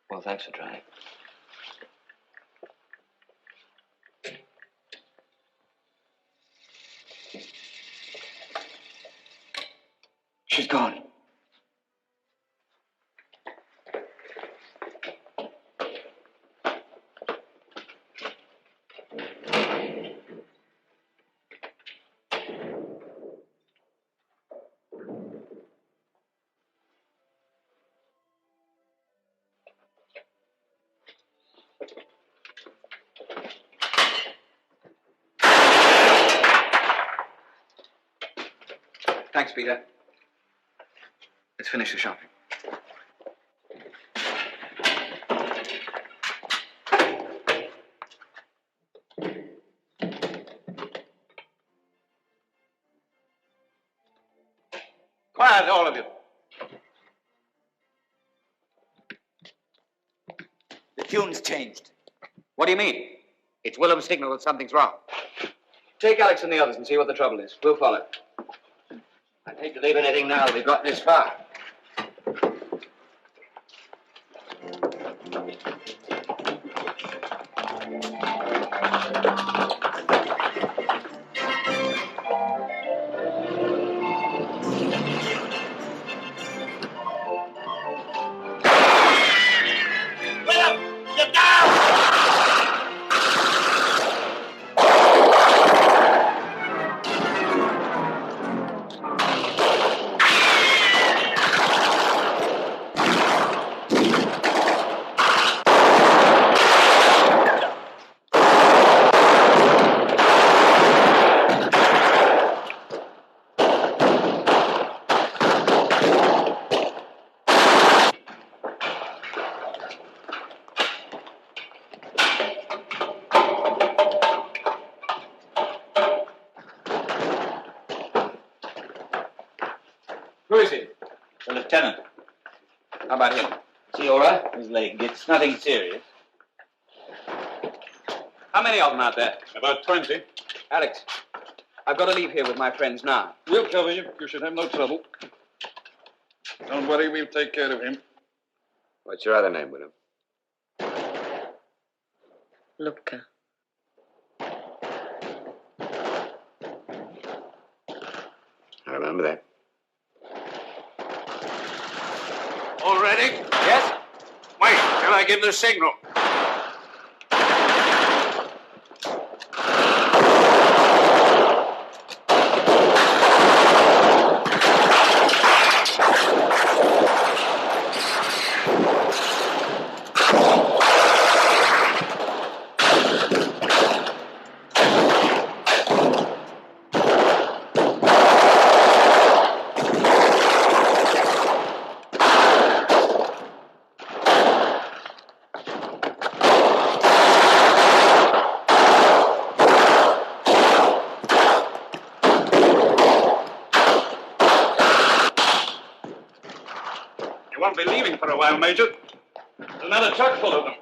Well, thanks for trying. She's gone. Thanks, Peter. Let's finish the shopping. Quiet, all of you. The tune's changed. What do you mean? It's Willem's signal that something's wrong. Take Alex and the others and see what the trouble is. We'll follow. I'd hate to leave anything now that we've got this far. Who is he? The lieutenant. How about him? Is he all right? His leg. It's nothing serious. How many of them out there? About 20. Alex, I've got to leave here with my friends now. We'll cover you. You should have no trouble. Don't worry, we'll take care of him. What's your other name, William? Luca. I remember that. All ready? Yes? Wait till I give the signal. You won't be leaving for a while, Major. There's another truck full of them.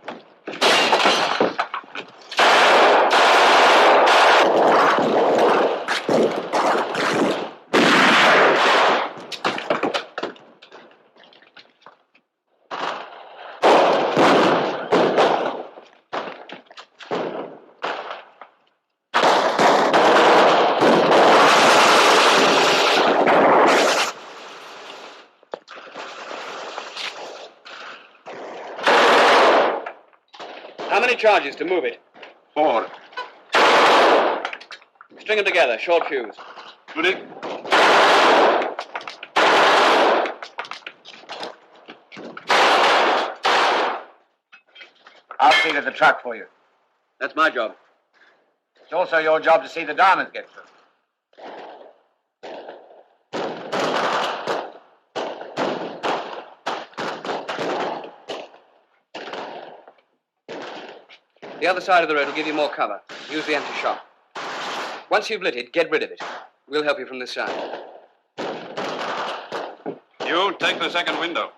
How many charges to move it? 4. String them together, short fuse. Ready? I'll see to the truck for you. That's my job. It's also your job to see the diamonds get through. The other side of the road will give you more cover. Use the anti-shock. Once you've lit it, get rid of it. We'll help you from this side. You take the second window.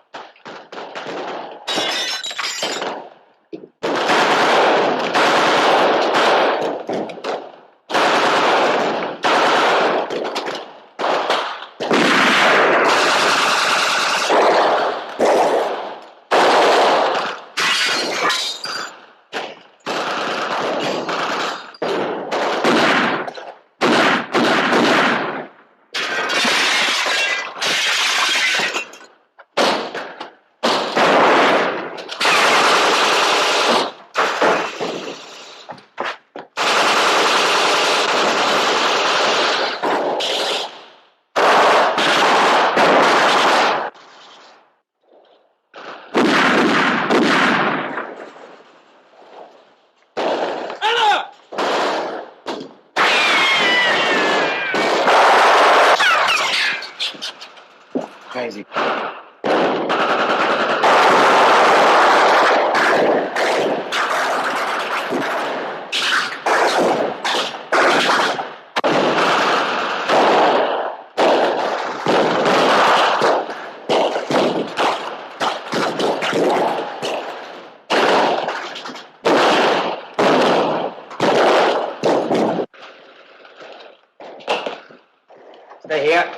Crazy. Stay here.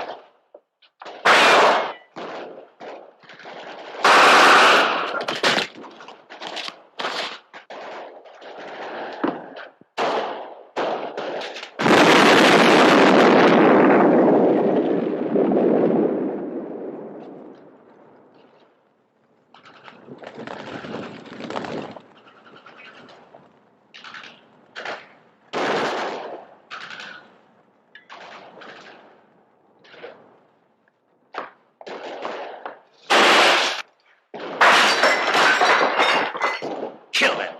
Kill them.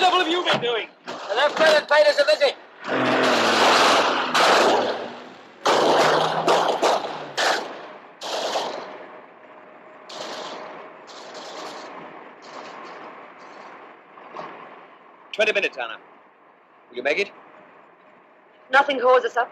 devil have you been doing? The lieutenant paid us a visit. "20 minutes, Anna. Will you make it?" Nothing holds us up.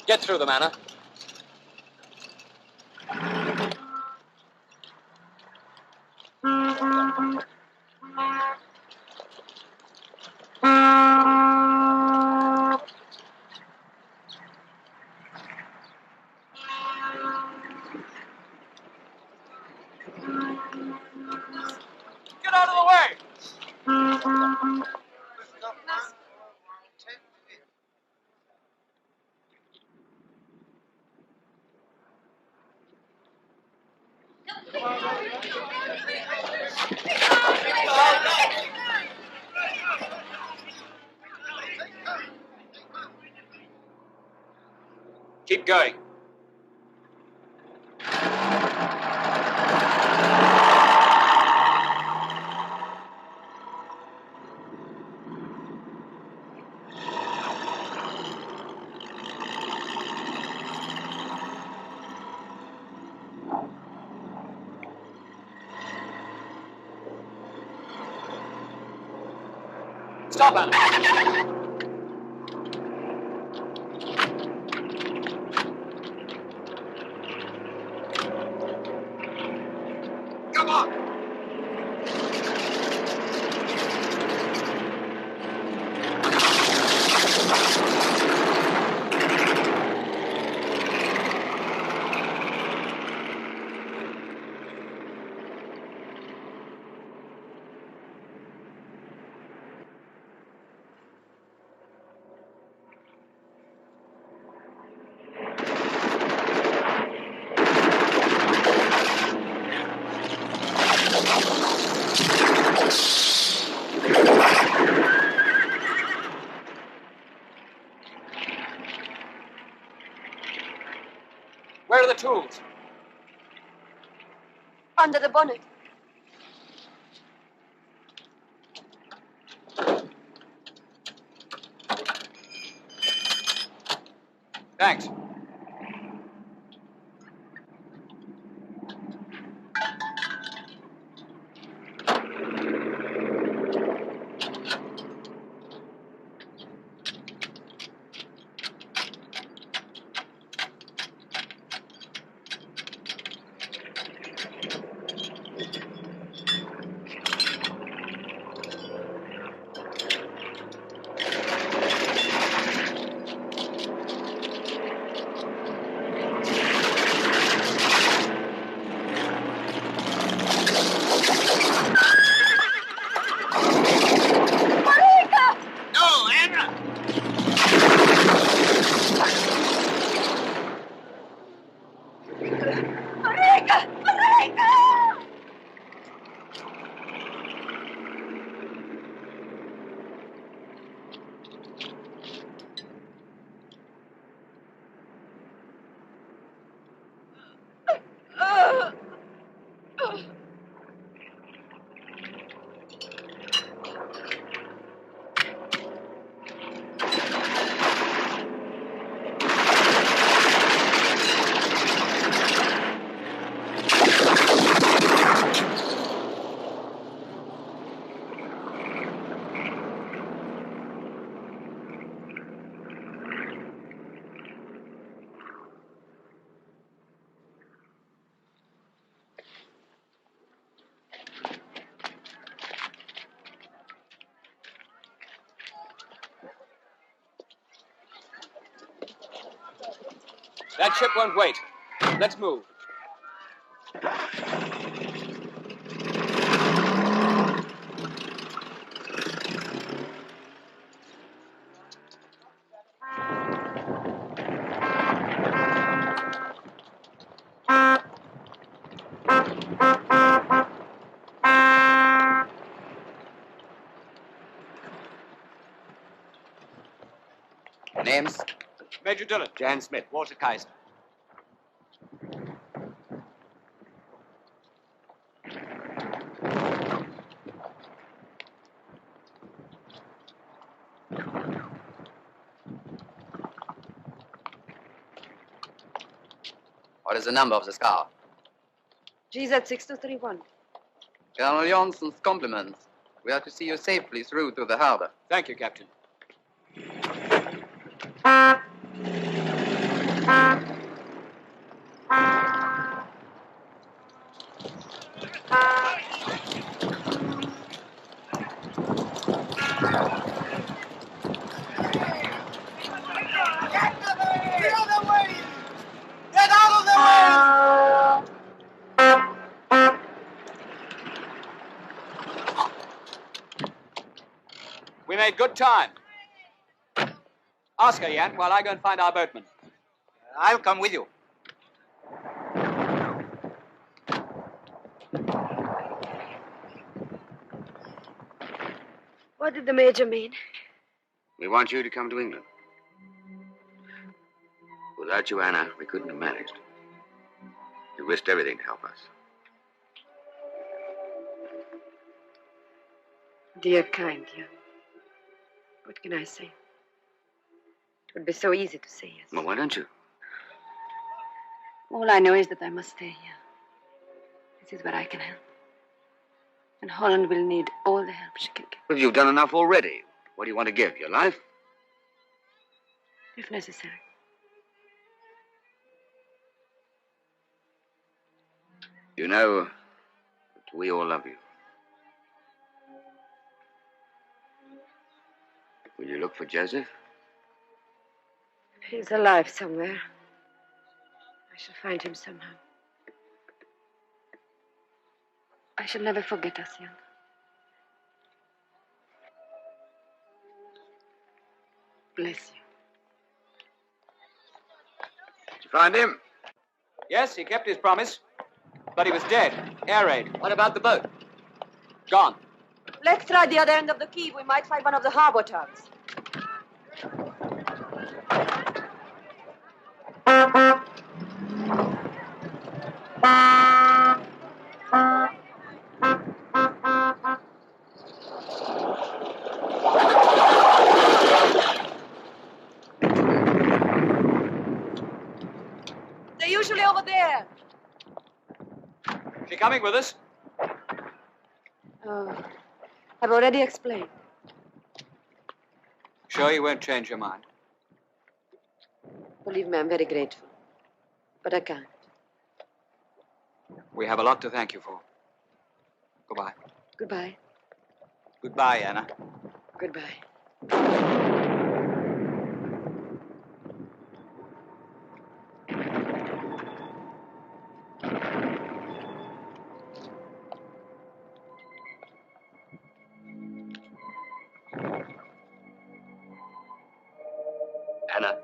Get through them, Anna. Get out of the way! Keep going. Stop, Anna. Come on! Where are the tools? Under the bonnet. Thanks. That ship won't wait. Let's move. Names? Major Dillon. Jan Smith. Walter Kaiser. What is the number of the scow? GZ6231. Colonel Johnson's compliments. We are to see you safely through to the harbor. Thank you, Captain. We made good time. Ask her, Jan, while I go and find our boatman. I'll come with you. What did the Major mean? We want you to come to England. Without you, Anna, we couldn't have managed. You risked everything to help us. Dear, kind Jan. What can I say? It would be so easy to say yes. Well, why don't you? All I know is that I must stay here. This is where I can help. And Holland will need all the help she can give. Well, you've done enough already. What do you want to give? Your life? If necessary. You know that we all love you. Will you look for Joseph? He's alive somewhere. I shall find him somehow. I shall never forget us, Jan. Bless you. Did you find him? Yes, he kept his promise. But he was dead. Air raid. What about the boat? Gone. Let's try the other end of the quay. We might find one of the harbor tugs. They're usually over there. She coming with us? Oh, I've already explained. Sure you won't change your mind? Believe me, I'm very grateful. But I can't. We have a lot to thank you for. Goodbye. Goodbye. Goodbye, Anna. Goodbye. Anna.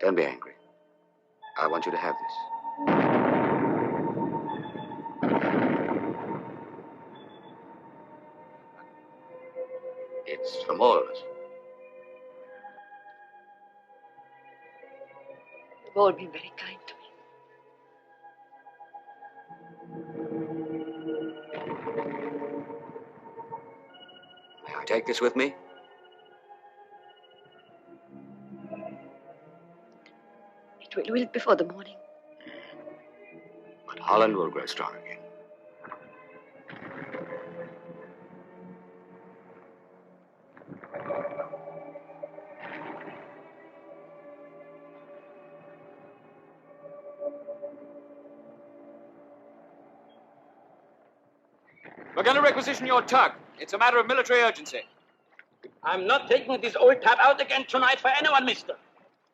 Don't be angry. I want you to have this. It's from all of us. You've all been very kind to me. May I take this with me? It will wilt before the morning. But Holland will grow strong again. We're going to requisition your tug. It's a matter of military urgency. I'm not taking this old tap out again tonight for anyone, mister.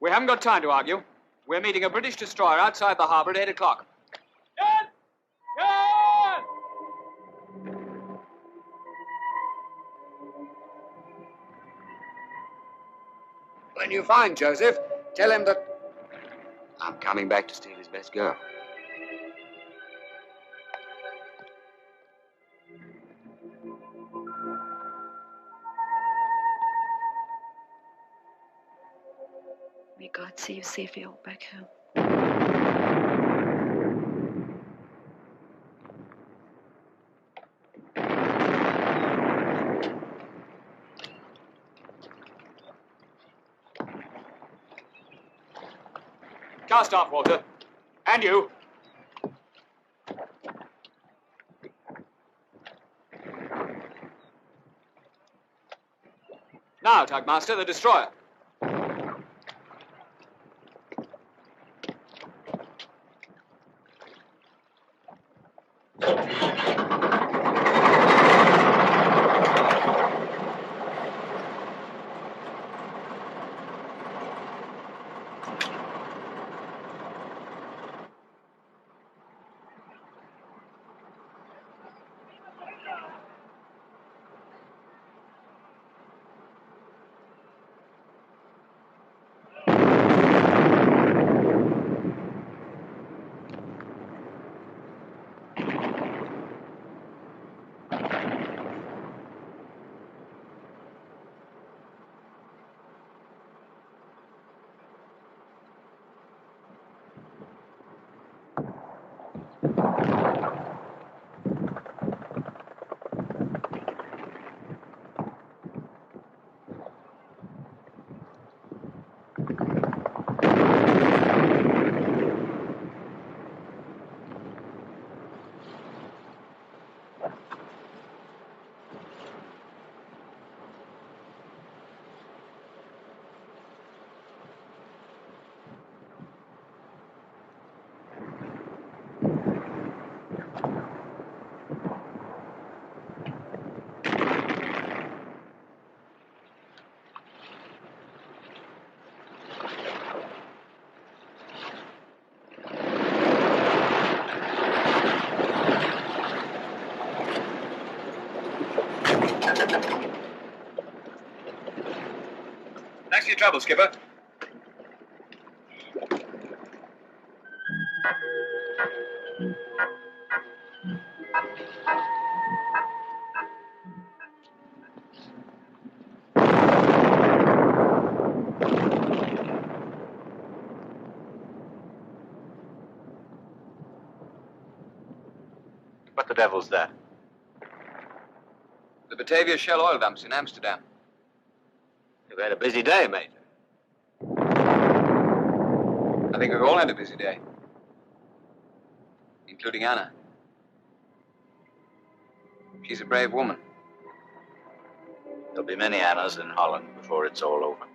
We haven't got time to argue. We're meeting a British destroyer outside the harbor at 8 o'clock. Jan! Jan! When you find Joseph, tell him that I'm coming back to steal his best girl. God see you safely all back home. Cast off, Walter. And you. Now, Tugmaster, the destroyer. Thanks for your trouble, Skipper. What the devil's that? The Batavia Shell oil dumps in Amsterdam. You've had a busy day, Major. I think we've all had a busy day. Including Anna. She's a brave woman. There'll be many Annas in Holland before it's all over.